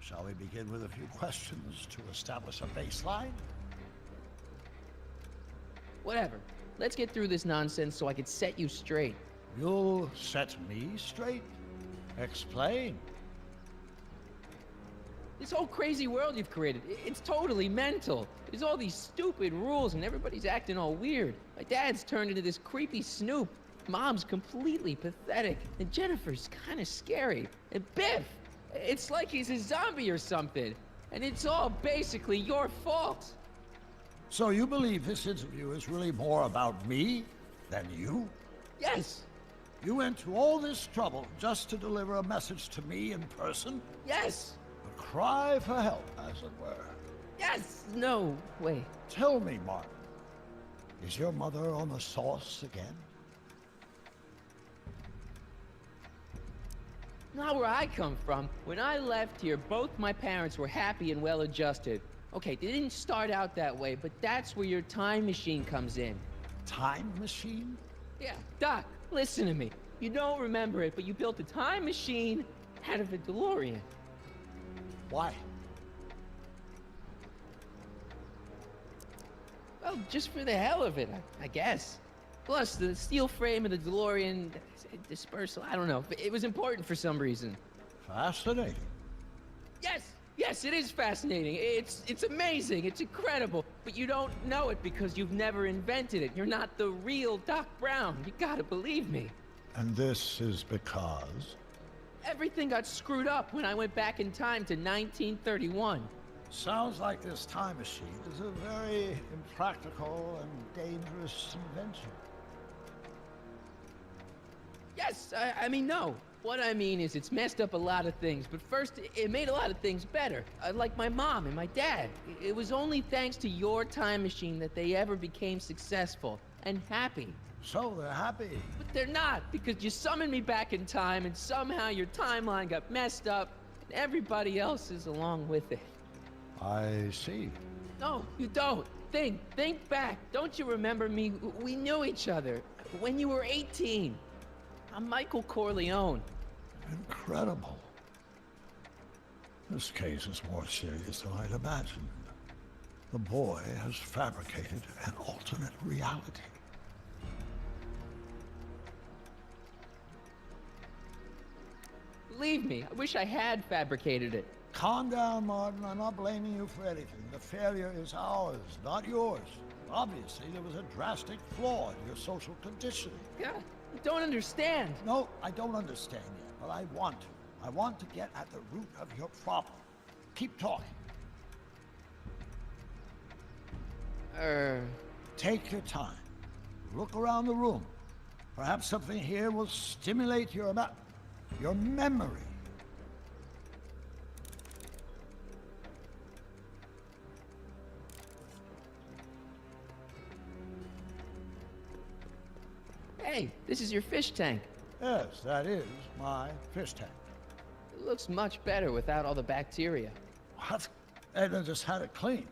Speaker 19: Shall we begin with a few questions to establish a baseline?
Speaker 3: Whatever. Let's get through this nonsense so I can set you straight.
Speaker 19: You'll set me straight? Explain.
Speaker 3: This whole crazy world you've created, it's totally mental. There's all these stupid rules and everybody's acting all weird. My dad's turned into this creepy snoop. Mom's completely pathetic. And Jennifer's kind of scary. And Biff, it's like he's a zombie or something. And it's all basically your fault.
Speaker 19: So you believe this interview is really more about me than you?
Speaker 3: Yes.
Speaker 19: You went to all this trouble just to deliver a message to me in person?
Speaker 3: Yes.
Speaker 19: A cry for help, as it were.
Speaker 3: Yes. No. Wait.
Speaker 19: Tell me, Martin. Is your mother on the sauce again?
Speaker 3: Not where I come from. When I left here, both my parents were happy and well-adjusted. Okay, they didn't start out that way, but that's where your time machine comes in.
Speaker 19: Time machine?
Speaker 3: Yeah, Doc, listen to me. You don't remember it, but you built a time machine out of a DeLorean.
Speaker 19: Why?
Speaker 3: Well, just for the hell of it, I guess. Plus, the steel frame of the DeLorean dispersal, I don't know. It was important for some reason.
Speaker 19: Fascinating.
Speaker 3: Yes, it is fascinating. It's amazing. It's incredible. But you don't know it because you've never invented it. You're not the real Doc Brown. You gotta believe me.
Speaker 19: And this is because?
Speaker 3: Everything got screwed up when I went back in time to 1931.
Speaker 19: Sounds like this time machine is a very impractical and dangerous invention.
Speaker 3: Yes, I mean, no. What I mean is it's messed up a lot of things, but first, it made a lot of things better. Like my mom and my dad. It was only thanks to your time machine that they ever became successful and happy.
Speaker 19: So they're happy.
Speaker 3: But they're not, because you summoned me back in time and somehow your timeline got messed up and everybody else is along with it.
Speaker 19: I see.
Speaker 3: No, you don't. Think back. Don't you remember me? We knew each other when you were 18. I'm Michael Corleone.
Speaker 19: Incredible. This case is more serious than I'd imagined. The boy has fabricated an alternate reality.
Speaker 3: Believe me, I wish I had fabricated it.
Speaker 19: Calm down, Martin. I'm not blaming you for anything. The failure is ours, not yours. Obviously, there was a drastic flaw in your social conditioning.
Speaker 3: Yeah, I don't understand.
Speaker 19: No, I don't understand yet, but I want to. I want to get at the root of your problem. Keep talking. Take your time. Look around the room. Perhaps something here will stimulate your memory.
Speaker 3: Hey, this is your fish tank.
Speaker 19: Yes, that is my fish tank.
Speaker 3: It looks much better without all the bacteria.
Speaker 19: What? Edna just had it cleaned.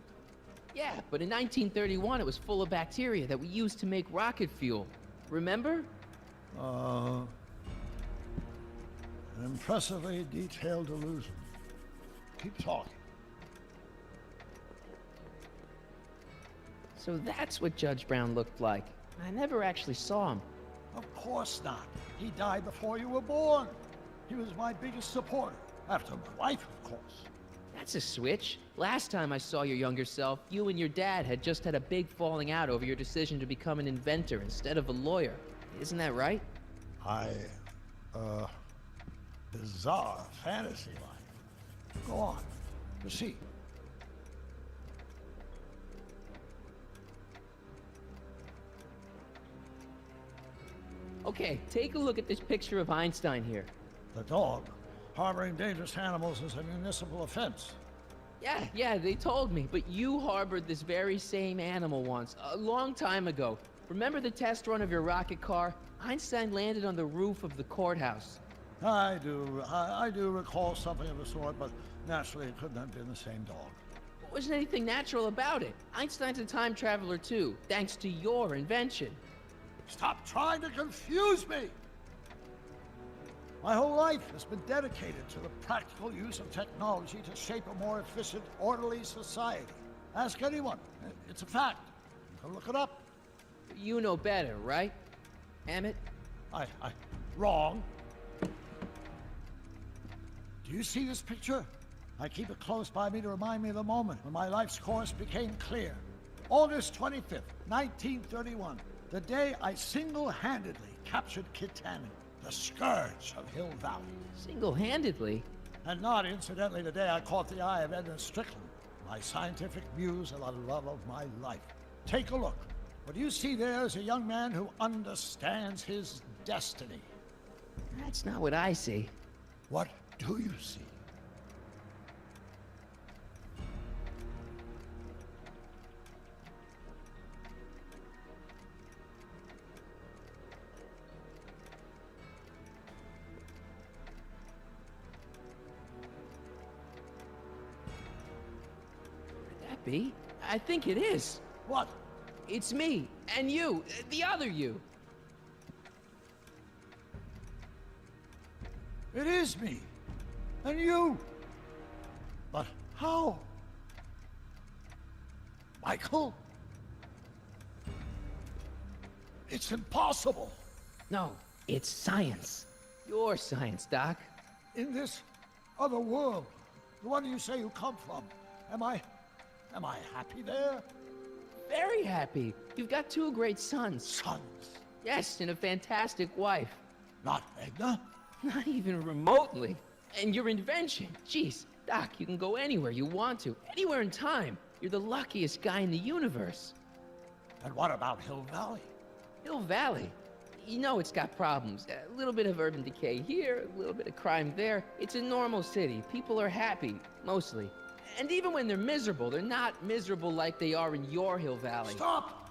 Speaker 3: Yeah, but in 1931 it was full of bacteria that we used to make rocket fuel. Remember?
Speaker 19: An impressively detailed illusion. Keep talking.
Speaker 3: So that's what Judge Brown looked like. I never actually saw him.
Speaker 19: Of course not. He died before you were born. He was my biggest supporter. After my wife, of course.
Speaker 3: That's a switch. Last time I saw your younger self, you and your dad had just had a big falling out over your decision to become an inventor instead of a lawyer. Isn't that right?
Speaker 19: Bizarre fantasy life. Go on. Proceed.
Speaker 3: Okay, take a look at this picture of Einstein here.
Speaker 19: The dog. Harboring dangerous animals is a municipal offense.
Speaker 3: Yeah, they told me, but you harbored this very same animal once, a long time ago. Remember the test run of your rocket car? Einstein landed on the roof of the courthouse.
Speaker 19: I do recall something of the sort, but naturally it couldn't have been the same dog.
Speaker 3: There wasn't anything natural about it. Einstein's a time traveler too, thanks to your invention.
Speaker 19: Stop trying to confuse me! My whole life has been dedicated to the practical use of technology to shape a more efficient, orderly society. Ask anyone. It's a fact. You can look it up.
Speaker 3: You know better, right? Hammett?
Speaker 19: Wrong. Do you see this picture? I keep it close by me to remind me of the moment when my life's course became clear. August 25th, 1931. The day I single-handedly captured Kit Tannen, the scourge of Hill Valley.
Speaker 3: Single-handedly?
Speaker 19: And not, incidentally, the day I caught the eye of Edna Strickland, my scientific muse and the love of my life. Take a look. What you see there is a young man who understands his destiny.
Speaker 3: That's not what I see.
Speaker 19: What do you see?
Speaker 3: Be? I think it is.
Speaker 19: What?
Speaker 3: It's me, and you, the other you.
Speaker 19: It is me, and you. But how? Michael? It's impossible.
Speaker 3: No, it's science. Your science, Doc.
Speaker 19: In this other world, the one you say you come from, am I happy there?
Speaker 3: Very happy. You've got two great sons.
Speaker 19: Sons?
Speaker 3: Yes, and a fantastic wife.
Speaker 19: Not Edna?
Speaker 3: Not even remotely. And your invention. Jeez, Doc, you can go anywhere you want to. Anywhere in time. You're the luckiest guy in the universe.
Speaker 19: And what about Hill Valley?
Speaker 3: Hill Valley? You know it's got problems. A little bit of urban decay here, a little bit of crime there. It's a normal city. People are happy, mostly. And even when they're miserable, they're not miserable like they are in your Hill Valley.
Speaker 19: Stop!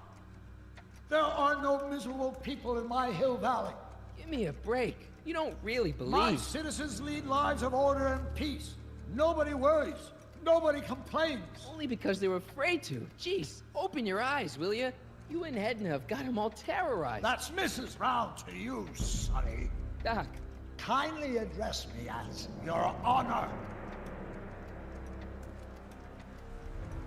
Speaker 19: There are no miserable people in my Hill Valley.
Speaker 3: Give me a break. You don't really believe.
Speaker 19: My citizens lead lives of order and peace. Nobody worries. Nobody complains.
Speaker 3: Only because they were afraid to. Jeez, open your eyes, will you? You and Edna have got them all terrorized.
Speaker 19: That's Mrs. Brown to you, Sonny.
Speaker 3: Doc.
Speaker 19: Kindly address me as Your Honor.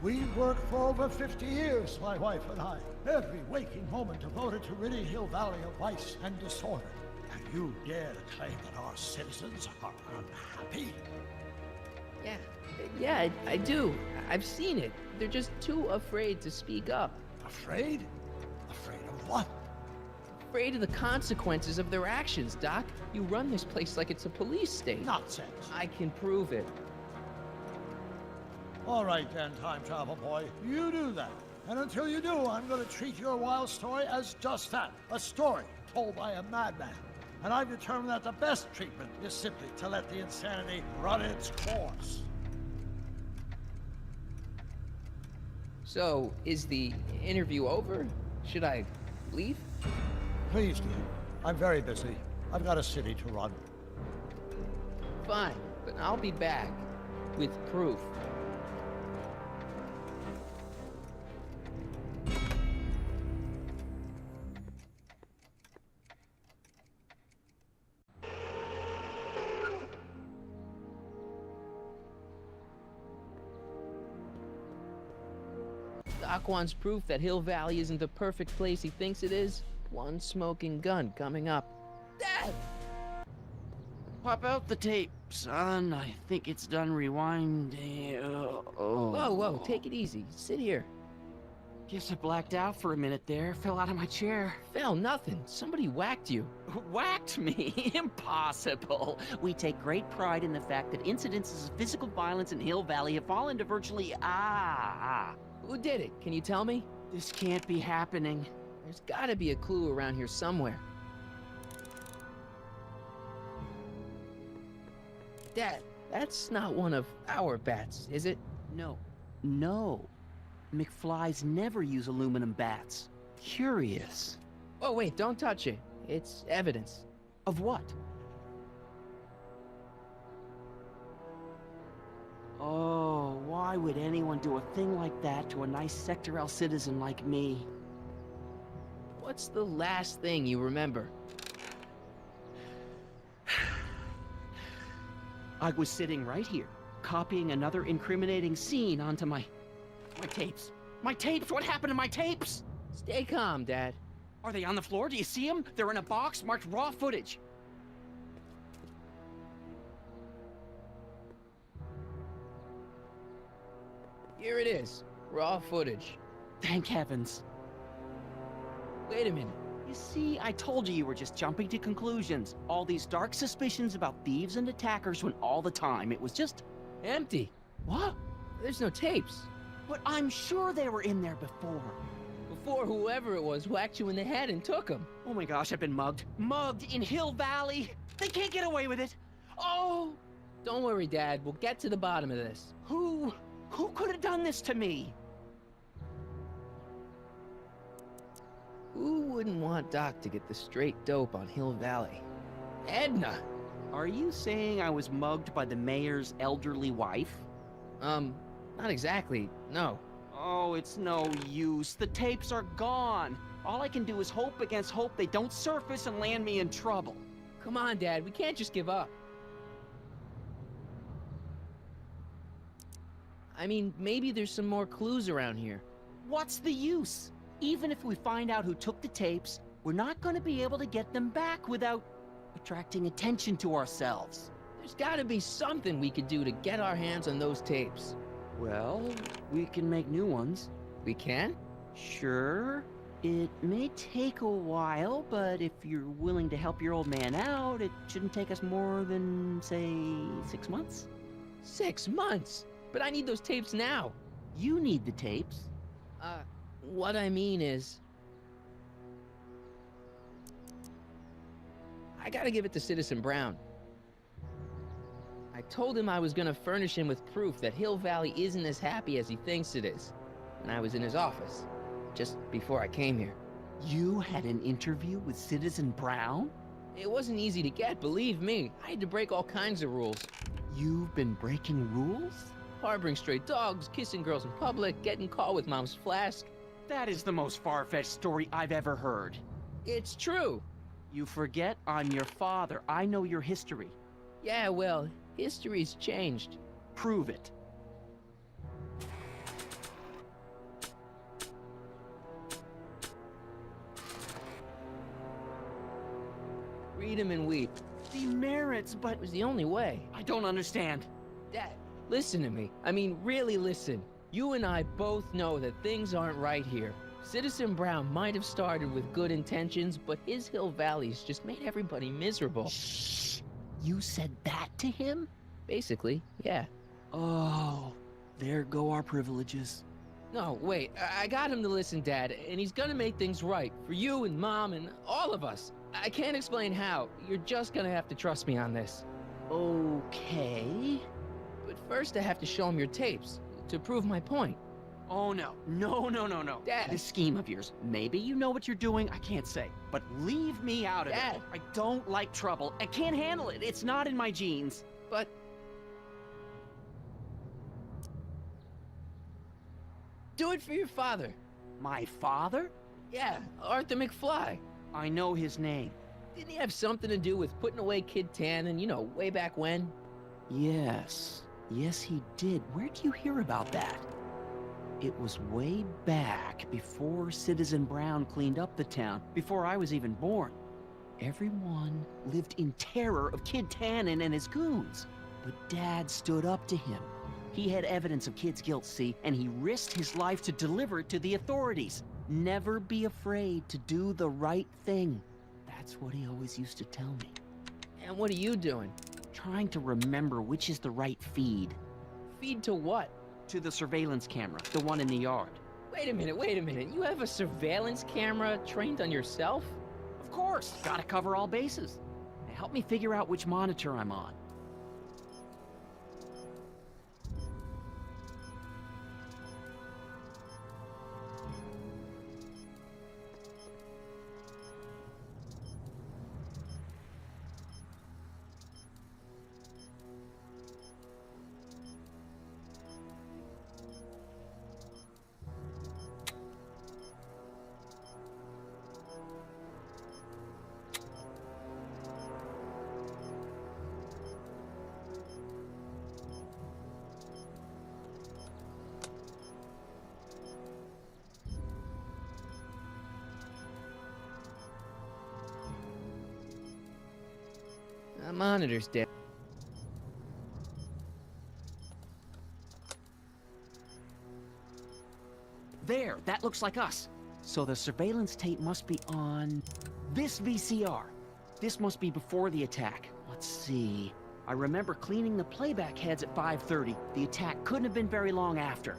Speaker 19: We've worked for over 50 years, my wife and I. Every waking moment devoted to ridding Hill Valley of vice and disorder. And you dare to claim that our citizens are unhappy?
Speaker 3: Yeah, I do. I've seen it. They're just too afraid to speak up.
Speaker 19: Afraid? Afraid of what?
Speaker 3: Afraid of the consequences of their actions, Doc. You run this place like it's a police state.
Speaker 19: Nonsense.
Speaker 3: I can prove it.
Speaker 19: All right then, time travel boy. You do that. And until you do, I'm going to treat your wild story as just that. A story told by a madman. And I've determined that the best treatment is simply to let the insanity run its course.
Speaker 3: So, is the interview over? Should I leave?
Speaker 19: Please do. I'm very busy. I've got a city to run.
Speaker 3: Fine, but I'll be back. With proof. Doc wants proof that Hill Valley isn't the perfect place he thinks it is. One smoking gun coming up. Dad!
Speaker 14: Pop out the tape, son. I think it's done rewinding.
Speaker 3: Whoa, whoa, take it easy. Sit here.
Speaker 14: Guess I blacked out for a minute there. Fell out of my chair.
Speaker 3: Fell nothing. Somebody whacked you.
Speaker 14: Whacked me? Impossible. We take great pride in the fact that incidences of physical violence in Hill Valley have fallen to virtually
Speaker 3: Who did it? Can you tell me?
Speaker 14: This can't be happening.
Speaker 3: There's gotta be a clue around here somewhere. Dad, that's not one of our bats, is it?
Speaker 14: No. No. McFlys never use aluminum bats. Curious.
Speaker 3: Oh, wait, don't touch it. It's evidence.
Speaker 14: Of what? Oh, why would anyone do a thing like that to a nice Sector L citizen like me?
Speaker 3: What's the last thing you remember?
Speaker 14: I was sitting right here, copying another incriminating scene onto my tapes. My tapes! What happened to my tapes?
Speaker 3: Stay calm, Dad.
Speaker 14: Are they on the floor? Do you see them? They're in a box marked raw footage.
Speaker 3: Here it is. Raw footage.
Speaker 14: Thank heavens.
Speaker 3: Wait a minute.
Speaker 14: You see, I told you were just jumping to conclusions. All these dark suspicions about thieves and attackers when all the time it was just...
Speaker 3: empty.
Speaker 14: What?
Speaker 3: There's no tapes.
Speaker 14: But I'm sure they were in there before.
Speaker 3: Before whoever it was whacked you in the head and took them.
Speaker 14: Oh my gosh, I've been mugged. Mugged in Hill Valley. They can't get away with it. Oh!
Speaker 3: Don't worry, Dad. We'll get to the bottom of this.
Speaker 14: Who could have done this to me?
Speaker 3: Who wouldn't want Doc to get the straight dope on Hill Valley? Edna!
Speaker 14: Are you saying I was mugged by the mayor's elderly wife?
Speaker 3: Not exactly, no.
Speaker 14: Oh, it's no use. The tapes are gone. All I can do is hope against hope they don't surface and land me in trouble.
Speaker 3: Come on, Dad, we can't just give up. I mean, maybe there's some more clues around here.
Speaker 14: What's the use? Even if we find out who took the tapes, we're not going to be able to get them back without attracting attention to ourselves.
Speaker 3: There's gotta be something we could do to get our hands on those tapes.
Speaker 14: Well, we can make new ones.
Speaker 3: We can?
Speaker 14: Sure. It may take a while, but if you're willing to help your old man out, it shouldn't take us more than, say, 6 months.
Speaker 3: 6 months? But I need those tapes now.
Speaker 14: You need the tapes.
Speaker 3: What I mean is... I gotta give it to Citizen Brown. I told him I was gonna furnish him with proof that Hill Valley isn't as happy as he thinks it is. When I was in his office, just before I came here.
Speaker 14: You had an interview with Citizen Brown?
Speaker 3: It wasn't easy to get, believe me. I had to break all kinds of rules.
Speaker 14: You've been breaking rules?
Speaker 3: Harboring stray dogs, kissing girls in public, getting caught with Mom's flask.
Speaker 14: That is the most far-fetched story I've ever heard.
Speaker 3: It's true.
Speaker 14: You forget I'm your father. I know your history.
Speaker 3: Yeah, well, history's changed.
Speaker 14: Prove it.
Speaker 3: Read him and weep.
Speaker 14: Demerits, but...
Speaker 3: It was the only way.
Speaker 14: I don't understand.
Speaker 3: Dad, listen to me. I mean, really listen. You and I both know that things aren't right here. Citizen Brown might have started with good intentions, but his Hill Valley's just made everybody miserable.
Speaker 14: Shh! You said that to him?
Speaker 3: Basically, yeah.
Speaker 14: Oh, there go our privileges.
Speaker 3: No, wait, I got him to listen, Dad, and he's gonna make things right for you and Mom and all of us. I can't explain how. You're just gonna have to trust me on this.
Speaker 14: Okay.
Speaker 3: But first I have to show him your tapes, to prove my point.
Speaker 14: Oh, no. No.
Speaker 3: Dad.
Speaker 14: This scheme of yours, maybe you know what you're doing, I can't say. But leave me out of
Speaker 3: Dad.
Speaker 14: it. I don't like trouble. I can't handle it. It's not in my genes.
Speaker 3: But... do it for your father.
Speaker 14: My father?
Speaker 3: Yeah, Arthur McFly.
Speaker 14: I know his name.
Speaker 3: Didn't he have something to do with putting away Kid Tannen, you know, way back when?
Speaker 14: Yes. Yes, he did. Where did you hear about that? It was way back before Citizen Brown cleaned up the town, before I was even born. Everyone lived in terror of Kid Tannen and his goons. But Dad stood up to him. He had evidence of Kid's guilt, see, and he risked his life to deliver it to the authorities. Never be afraid to do the right thing. That's what he always used to tell me.
Speaker 3: And what are you doing?
Speaker 14: Trying to remember which is the right feed.
Speaker 3: Feed to what?
Speaker 14: To the surveillance camera, the one in the yard.
Speaker 3: Wait a minute. You have a surveillance camera trained on yourself?
Speaker 14: Of course, gotta cover all bases. Now help me figure out which monitor I'm on.
Speaker 3: Monitor's dead.
Speaker 14: There, that looks like us. So the surveillance tape must be on this VCR. This must be before the attack. Let's see. I remember cleaning the playback heads at 5:30. The attack couldn't have been very long after.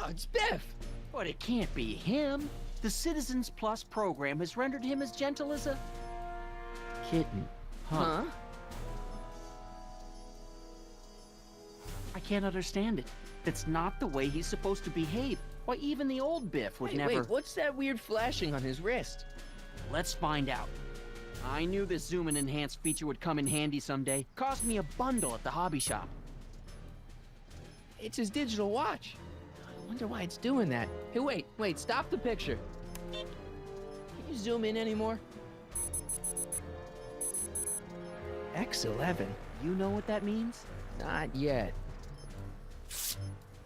Speaker 3: Oh, it's Biff!
Speaker 14: But it can't be him. The Citizens Plus program has rendered him as gentle as a kitten. Huh? I can't understand it. That's not the way he's supposed to behave. Why, even the old Biff would never...
Speaker 3: Wait, what's that weird flashing on his wrist?
Speaker 14: Let's find out. I knew this zoom and enhance feature would come in handy someday. Cost me a bundle at the hobby shop.
Speaker 3: It's his digital watch. I wonder why it's doing that. Hey, wait, stop the picture. Can you zoom in anymore? X11.
Speaker 14: You know what that means?
Speaker 3: Not yet.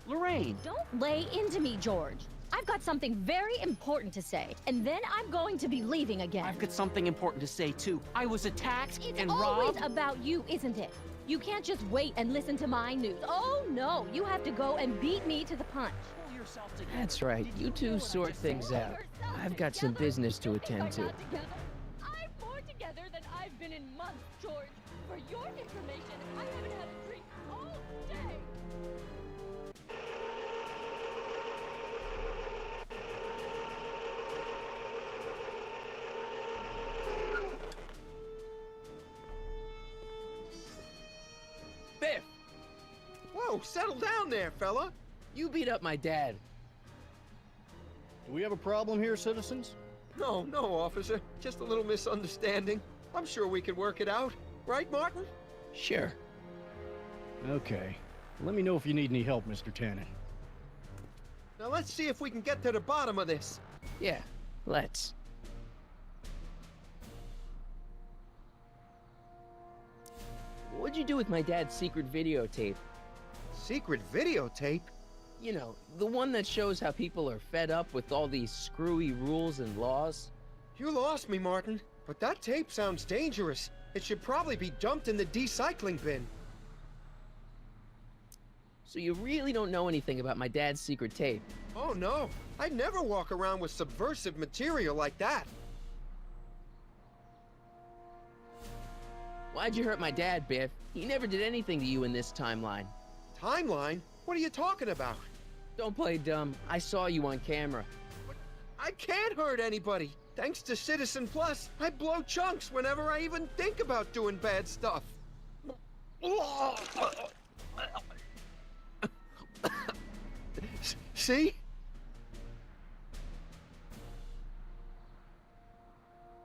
Speaker 14: Lorraine!
Speaker 12: Don't lay into me, George. I've got something very important to say, and then I'm going to be leaving again.
Speaker 14: I've got something important to say, too. I was attacked and
Speaker 12: It's always
Speaker 14: robbed.
Speaker 12: about you, isn't it? You can't just wait and listen to my news. Oh, no. You have to go and beat me to the punch.
Speaker 14: Pull yourself together.
Speaker 3: That's right. You two sort things out. I've got some business to attend to.
Speaker 12: I'm more together than I've been in months, George. For your information, I haven't had a drink all day.
Speaker 3: Biff!
Speaker 11: Whoa, settle down there, fella.
Speaker 3: You beat up my dad.
Speaker 7: Do we have a problem here, citizens?
Speaker 11: No, officer. Just a little misunderstanding. I'm sure we can work it out. Right, Martin?
Speaker 3: Sure.
Speaker 7: Okay. Let me know if you need any help, Mr. Tannen.
Speaker 11: Now let's see if we can get to the bottom of this.
Speaker 3: Yeah, let's. What'd you do with my dad's secret videotape?
Speaker 11: Secret videotape?
Speaker 3: You know, the one that shows how people are fed up with all these screwy rules and laws.
Speaker 11: You lost me, Martin. But that tape sounds dangerous. It should probably be dumped in the recycling bin.
Speaker 3: So you really don't know anything about my dad's secret tape?
Speaker 11: Oh no, I'd never walk around with subversive material like that.
Speaker 3: Why'd you hurt my dad, Biff? He never did anything to you in this timeline.
Speaker 11: Timeline? What are you talking about?
Speaker 3: Don't play dumb. I saw you on camera.
Speaker 11: I can't hurt anybody. Thanks to Citizen Plus, I blow chunks whenever I even think about doing bad stuff. See?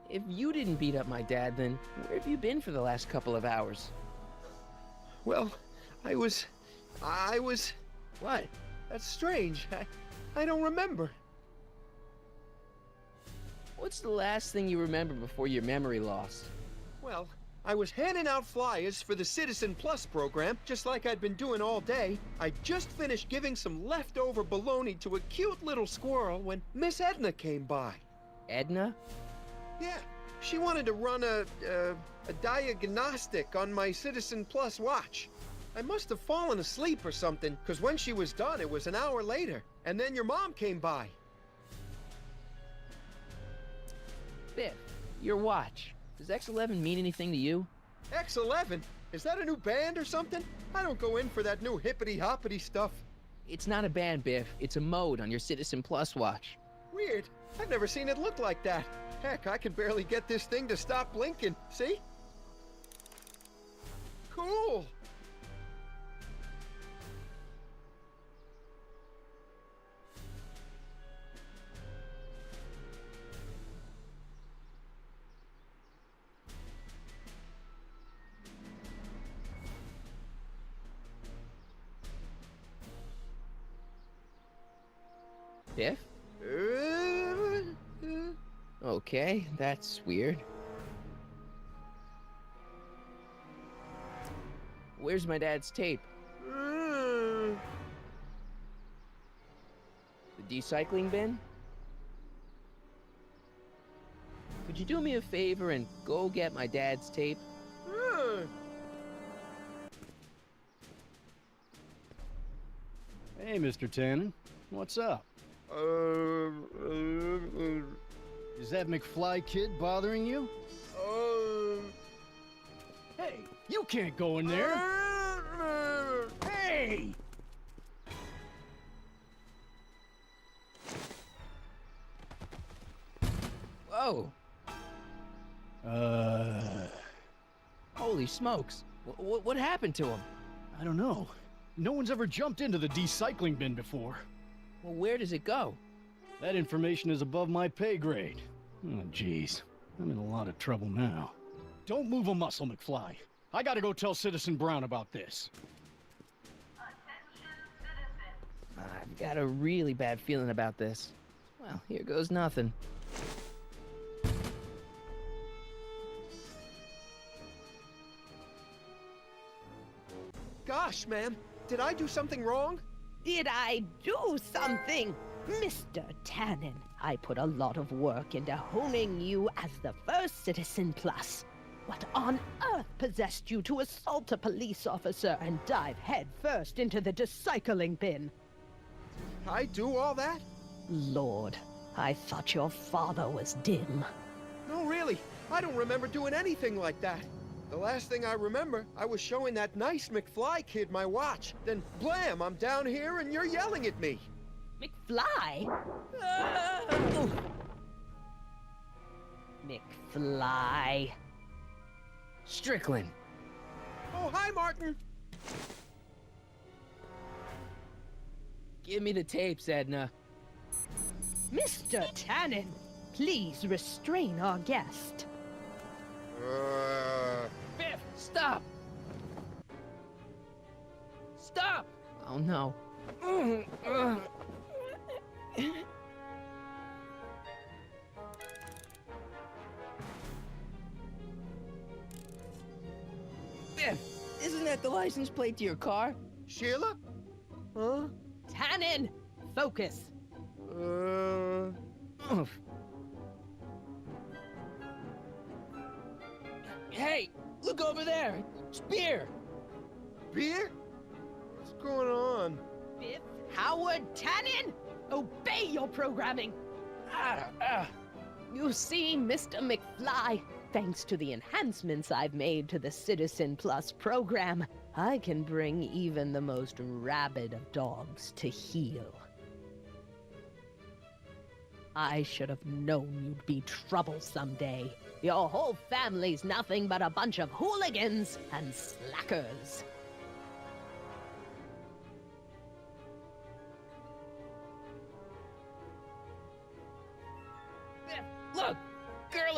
Speaker 3: If you didn't beat up my dad, then where have you been for the last couple of hours?
Speaker 11: Well, I was...
Speaker 3: What?
Speaker 11: That's strange. I don't remember.
Speaker 3: What's the last thing you remember before your memory loss?
Speaker 11: Well, I was handing out flyers for the Citizen Plus program, just like I'd been doing all day. I just finished giving some leftover bologna to a cute little squirrel when Miss Edna came by.
Speaker 3: Edna?
Speaker 11: Yeah, she wanted to run a diagnostic on my Citizen Plus watch. I must have fallen asleep or something, because when she was done, it was an hour later. And then your mom came by.
Speaker 3: Biff, your watch. Does X11 mean anything to you?
Speaker 11: X11? Is that a new band or something? I don't go in for that new hippity-hoppity stuff.
Speaker 3: It's not a band, Biff. It's a mode on your Citizen Plus watch.
Speaker 11: Weird. I've never seen it look like that. Heck, I can barely get this thing to stop blinking. See? Cool.
Speaker 3: Biff? Okay, that's weird. Where's my dad's tape? The recycling bin? Could you do me a favor and go get my dad's tape?
Speaker 7: Hey, Mr. Tannen. What's up? Is that McFly kid bothering you? Hey, you can't go in there! Hey!
Speaker 3: Whoa! Holy smokes! What happened to him?
Speaker 7: I don't know. No one's ever jumped into the recycling bin before.
Speaker 3: Well, where does it go?
Speaker 7: That information is above my pay grade. Oh, jeez. I'm in a lot of trouble now. Don't move a muscle, McFly. I gotta go tell Citizen Brown about this.
Speaker 3: I've got a really bad feeling about this. Well, here goes nothing.
Speaker 11: Gosh, ma'am, did I do something wrong?
Speaker 10: Did I do something? Mr. Tannen, I put a lot of work into honing you as the first Citizen Plus. What on earth possessed you to assault a police officer and dive headfirst into the recycling bin?
Speaker 11: I do all that?
Speaker 10: Lord, I thought your father was dim.
Speaker 11: No, really. I don't remember doing anything like that. The last thing I remember, I was showing that nice McFly kid my watch. Then, blam, I'm down here and you're yelling at me.
Speaker 10: McFly? McFly.
Speaker 3: Strickland.
Speaker 11: Oh, hi, Martin.
Speaker 3: Give me the tapes, Edna.
Speaker 10: Mr. Tannen, please restrain our guest.
Speaker 3: Biff, stop! Stop! Oh no. Biff, isn't that the license plate to your car?
Speaker 11: Sheila? Huh?
Speaker 10: Tannen, focus.
Speaker 3: Hey, look over there. It's beer.
Speaker 11: Beer? What's going on?
Speaker 10: Biff Howard Tannen, obey your programming. You see, Mr. McFly, thanks to the enhancements I've made to the Citizen Plus program, I can bring even the most rabid of dogs to heel. I should have known you'd be trouble someday. Your whole family's nothing but a bunch of hooligans and slackers.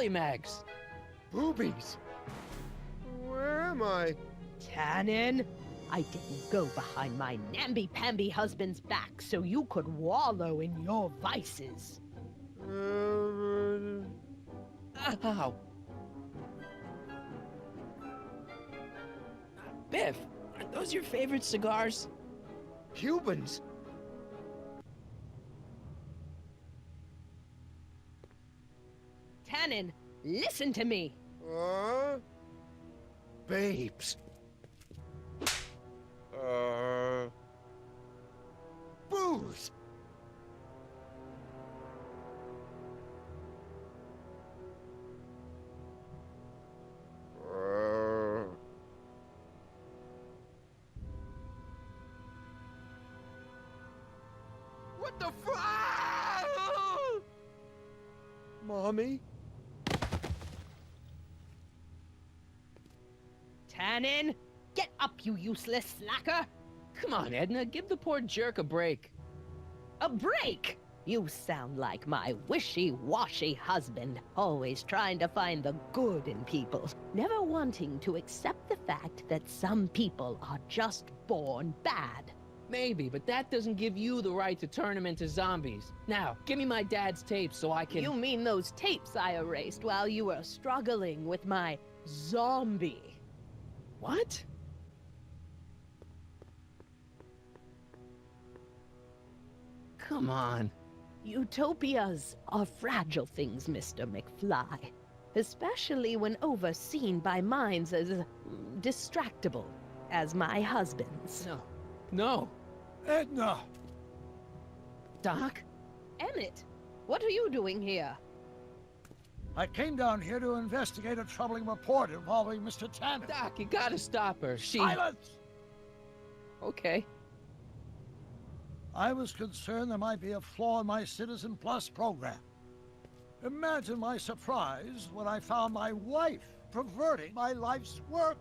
Speaker 3: mags.
Speaker 11: Boobies! Where am I?
Speaker 10: Tannen, I didn't go behind my namby-pamby husband's back so you could wallow in your vices.
Speaker 3: Ow. Biff, are those your favorite cigars?
Speaker 11: Cubans?
Speaker 10: Tannen, listen to me.
Speaker 11: Babes. Booze! What the Mommy?
Speaker 10: Tannen, get up, you useless slacker.
Speaker 3: Come on, Edna, give the poor jerk a break.
Speaker 10: A break? You sound like my wishy-washy husband, always trying to find the good in people, never wanting to accept the fact that some people are just born bad.
Speaker 3: Maybe, but that doesn't give you the right to turn them into zombies. Now, give me my dad's tapes so I can...
Speaker 10: You mean those tapes I erased while you were struggling with my zombie?
Speaker 3: What? Come on.
Speaker 10: Utopias are fragile things, Mr. McFly. Especially when overseen by minds as distractible as my husband's.
Speaker 3: No. No.
Speaker 19: Edna!
Speaker 3: Doc?
Speaker 10: Emmett, what are you doing here?
Speaker 19: I came down here to investigate a troubling report involving Mr. Tannen.
Speaker 3: Doc, you gotta stop her.
Speaker 19: Silence!
Speaker 3: Okay.
Speaker 19: I was concerned there might be a flaw in my Citizen Plus program. Imagine my surprise when I found my wife perverting my life's work.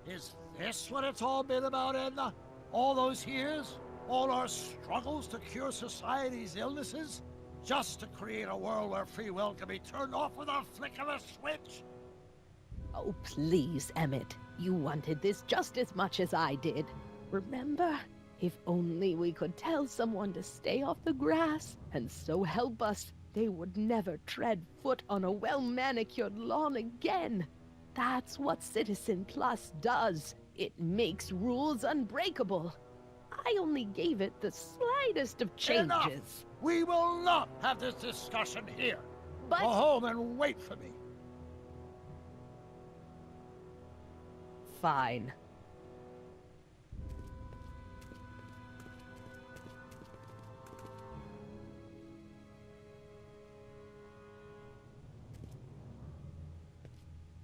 Speaker 19: Is this what it's all been about, Edna? All those years? All our struggles to cure society's illnesses? Just to create a world where free will can be turned off with a flick of a switch?
Speaker 10: Oh, please, Emmett. You wanted this just as much as I did. Remember? If only we could tell someone to stay off the grass, and so help us, they would never tread foot on a well-manicured lawn again. That's what Citizen Plus does. It makes rules unbreakable. I only gave it the slightest of changes.
Speaker 19: Enough! We will not have this discussion here.
Speaker 10: But...
Speaker 19: Go home and wait for me.
Speaker 10: Fine.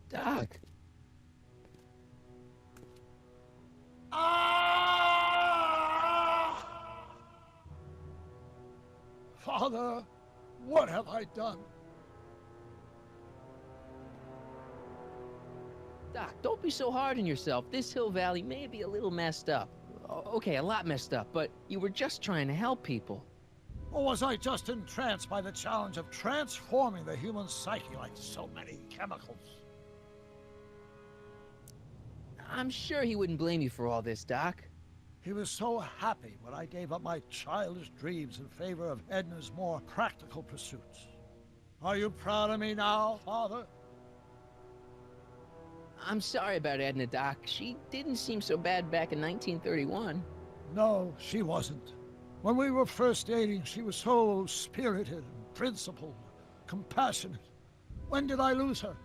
Speaker 3: Doc.
Speaker 19: Father, what have I done?
Speaker 3: Doc, don't be so hard on yourself. This Hill Valley may be a little messed up. Okay, a lot messed up, but you were just trying to help people.
Speaker 19: Or was I just entranced by the challenge of transforming the human psyche like so many chemicals?
Speaker 3: I'm sure he wouldn't blame you for all this, Doc.
Speaker 19: He was so happy when I gave up my childish dreams in favor of Edna's more practical pursuits. Are you proud of me now, Father?
Speaker 3: I'm sorry about Edna, Doc. She didn't seem so bad back in 1931.
Speaker 19: No, she wasn't. When we were first dating, she was so spirited and principled, compassionate. When did I lose her?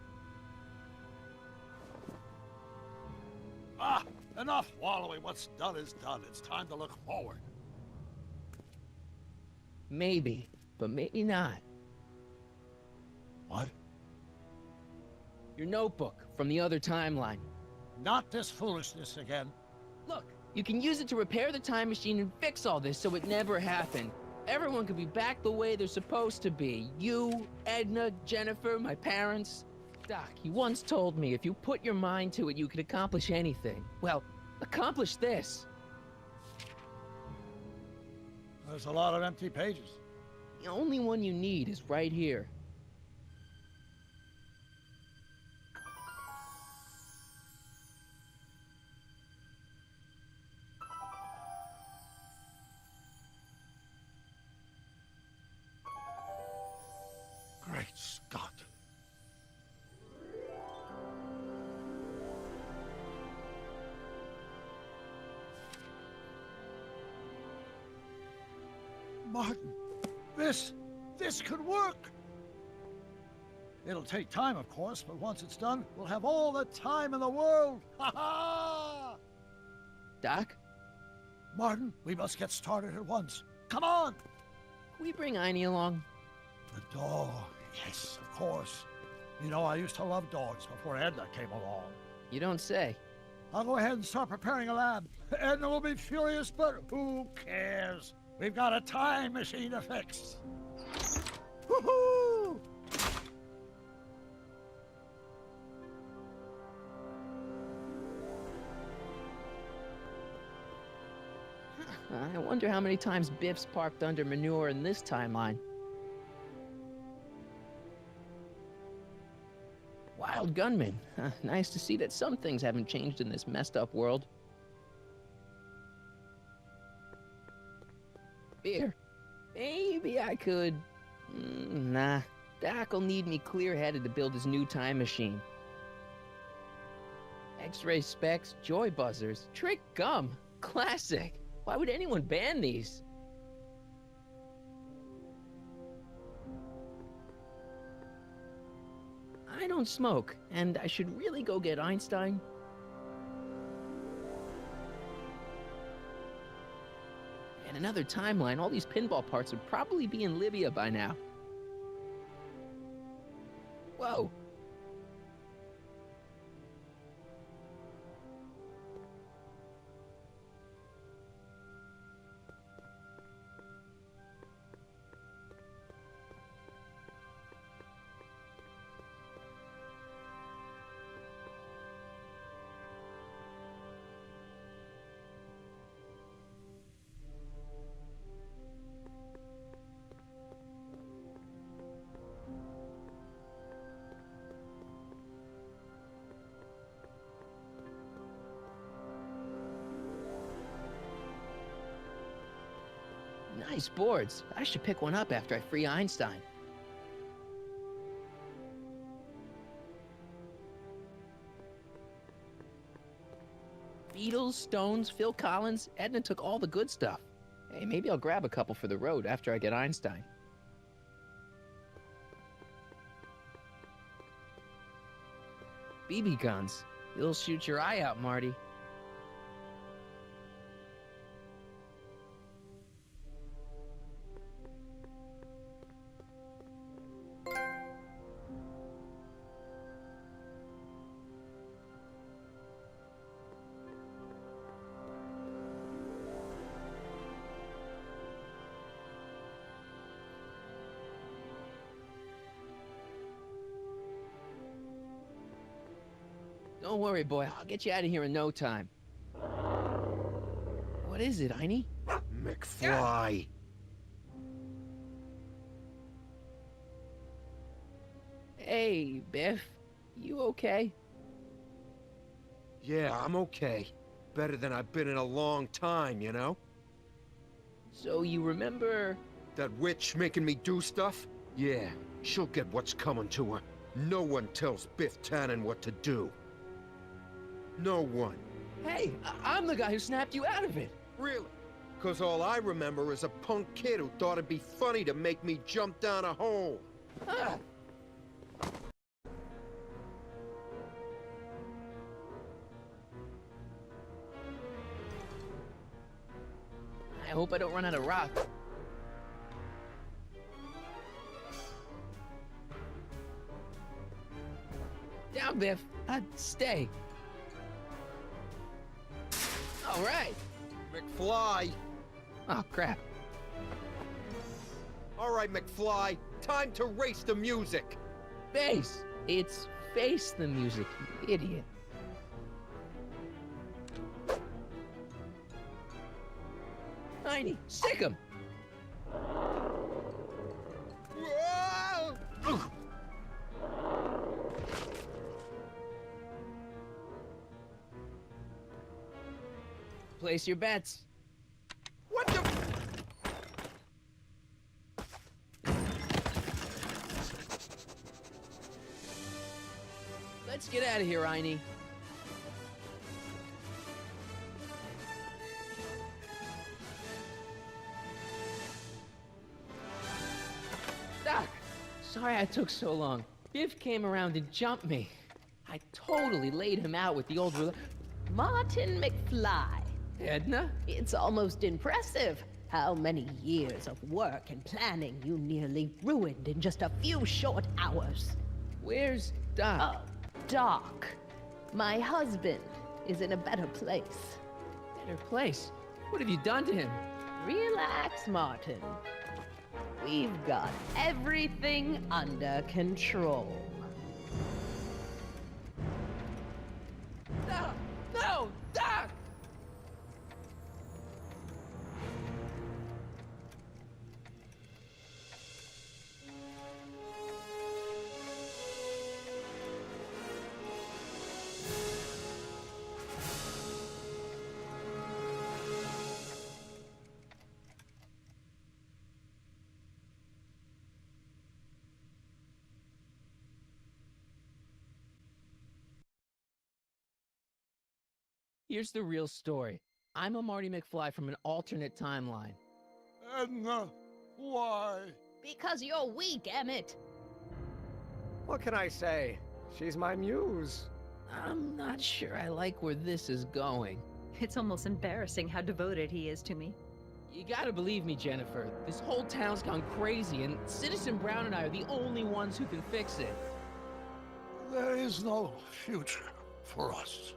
Speaker 19: Enough wallowing. What's done is done. It's time to look forward.
Speaker 3: Maybe, but maybe not.
Speaker 19: What?
Speaker 3: Your notebook from the other timeline.
Speaker 19: Not this foolishness again.
Speaker 3: Look, you can use it to repair the time machine and fix all this so it never happened. Everyone could be back the way they're supposed to be. You, Edna, Jennifer, my parents. Doc, you once told me if you put your mind to it, you could accomplish anything. Well, accomplish this.
Speaker 19: There's a lot of empty pages.
Speaker 3: The only one you need is right here.
Speaker 19: Great Scott. Martin, this could work. It'll take time, of course, but once it's done, we'll have all the time in the world. Ha ha!
Speaker 3: Doc?
Speaker 19: Martin, we must get started at once. Come on!
Speaker 3: Can we bring Einie along?
Speaker 19: The dog. Yes, of course. You know, I used to love dogs before Edna came along.
Speaker 3: You don't say.
Speaker 19: I'll go ahead and start preparing a lab. Edna will be furious, but who cares? We've got a time machine to fix. Woohoo!
Speaker 3: I wonder how many times Biff's parked under manure in this timeline. Wild gunman. Nice to see that some things haven't changed in this messed up world. Beer. Maybe I could... nah. Doc'll need me clear-headed to build his new time machine. X-ray specs, joy buzzers, trick gum. Classic. Why would anyone ban these? I don't smoke, and I should really go get Einstein. In another timeline, all these pinball parts would probably be in Libya by now. Whoa. Nice boards. I should pick one up after I free Einstein. Beatles, Stones, Phil Collins. Edna took all the good stuff. Hey, maybe I'll grab a couple for the road after I get Einstein. BB guns. They'll shoot your eye out, Marty. Don't worry, boy. I'll get you out of here in no time. What is it, Einie?
Speaker 11: McFly.
Speaker 3: Hey, Biff. You okay?
Speaker 11: Yeah, I'm okay. Better than I've been in a long time, you know?
Speaker 3: So you remember...
Speaker 11: That witch making me do stuff? Yeah, she'll get what's coming to her. No one tells Biff Tannen what to do. No one.
Speaker 3: Hey, I'm the guy who snapped you out of it.
Speaker 11: Really? Because all I remember is a punk kid who thought it'd be funny to make me jump down a hole.
Speaker 3: Ah. I hope I don't run out of rock. Down, Biff. Stay. All right.
Speaker 11: McFly.
Speaker 3: Oh, crap.
Speaker 11: All right, McFly. Time to race the music.
Speaker 3: Face. It's face the music, you idiot. Einie, sick him. Place your bets.
Speaker 11: What the?
Speaker 3: Let's get out of here, Einie. Doc! Sorry I took so long. Biff came around and jumped me. I totally laid him out with the old
Speaker 10: Martin McFly.
Speaker 3: Edna?
Speaker 10: It's almost impressive how many years of work and planning you nearly ruined in just a few short hours.
Speaker 3: Where's Doc?
Speaker 10: Doc. My husband is in a better place.
Speaker 3: Better place? What have you done to him?
Speaker 10: Relax, Martin. We've got everything under control.
Speaker 3: No! No! Doc! Here's the real story. I'm a Marty McFly from an alternate timeline.
Speaker 19: Edna, why?
Speaker 10: Because you're weak, Emmett.
Speaker 20: What can I say? She's my muse.
Speaker 3: I'm not sure I like where this is going.
Speaker 21: It's almost embarrassing how devoted he is to me.
Speaker 3: You gotta believe me, Jennifer. This whole town's gone crazy, and Citizen Brown and I are the only ones who can fix it.
Speaker 19: There is no future for us.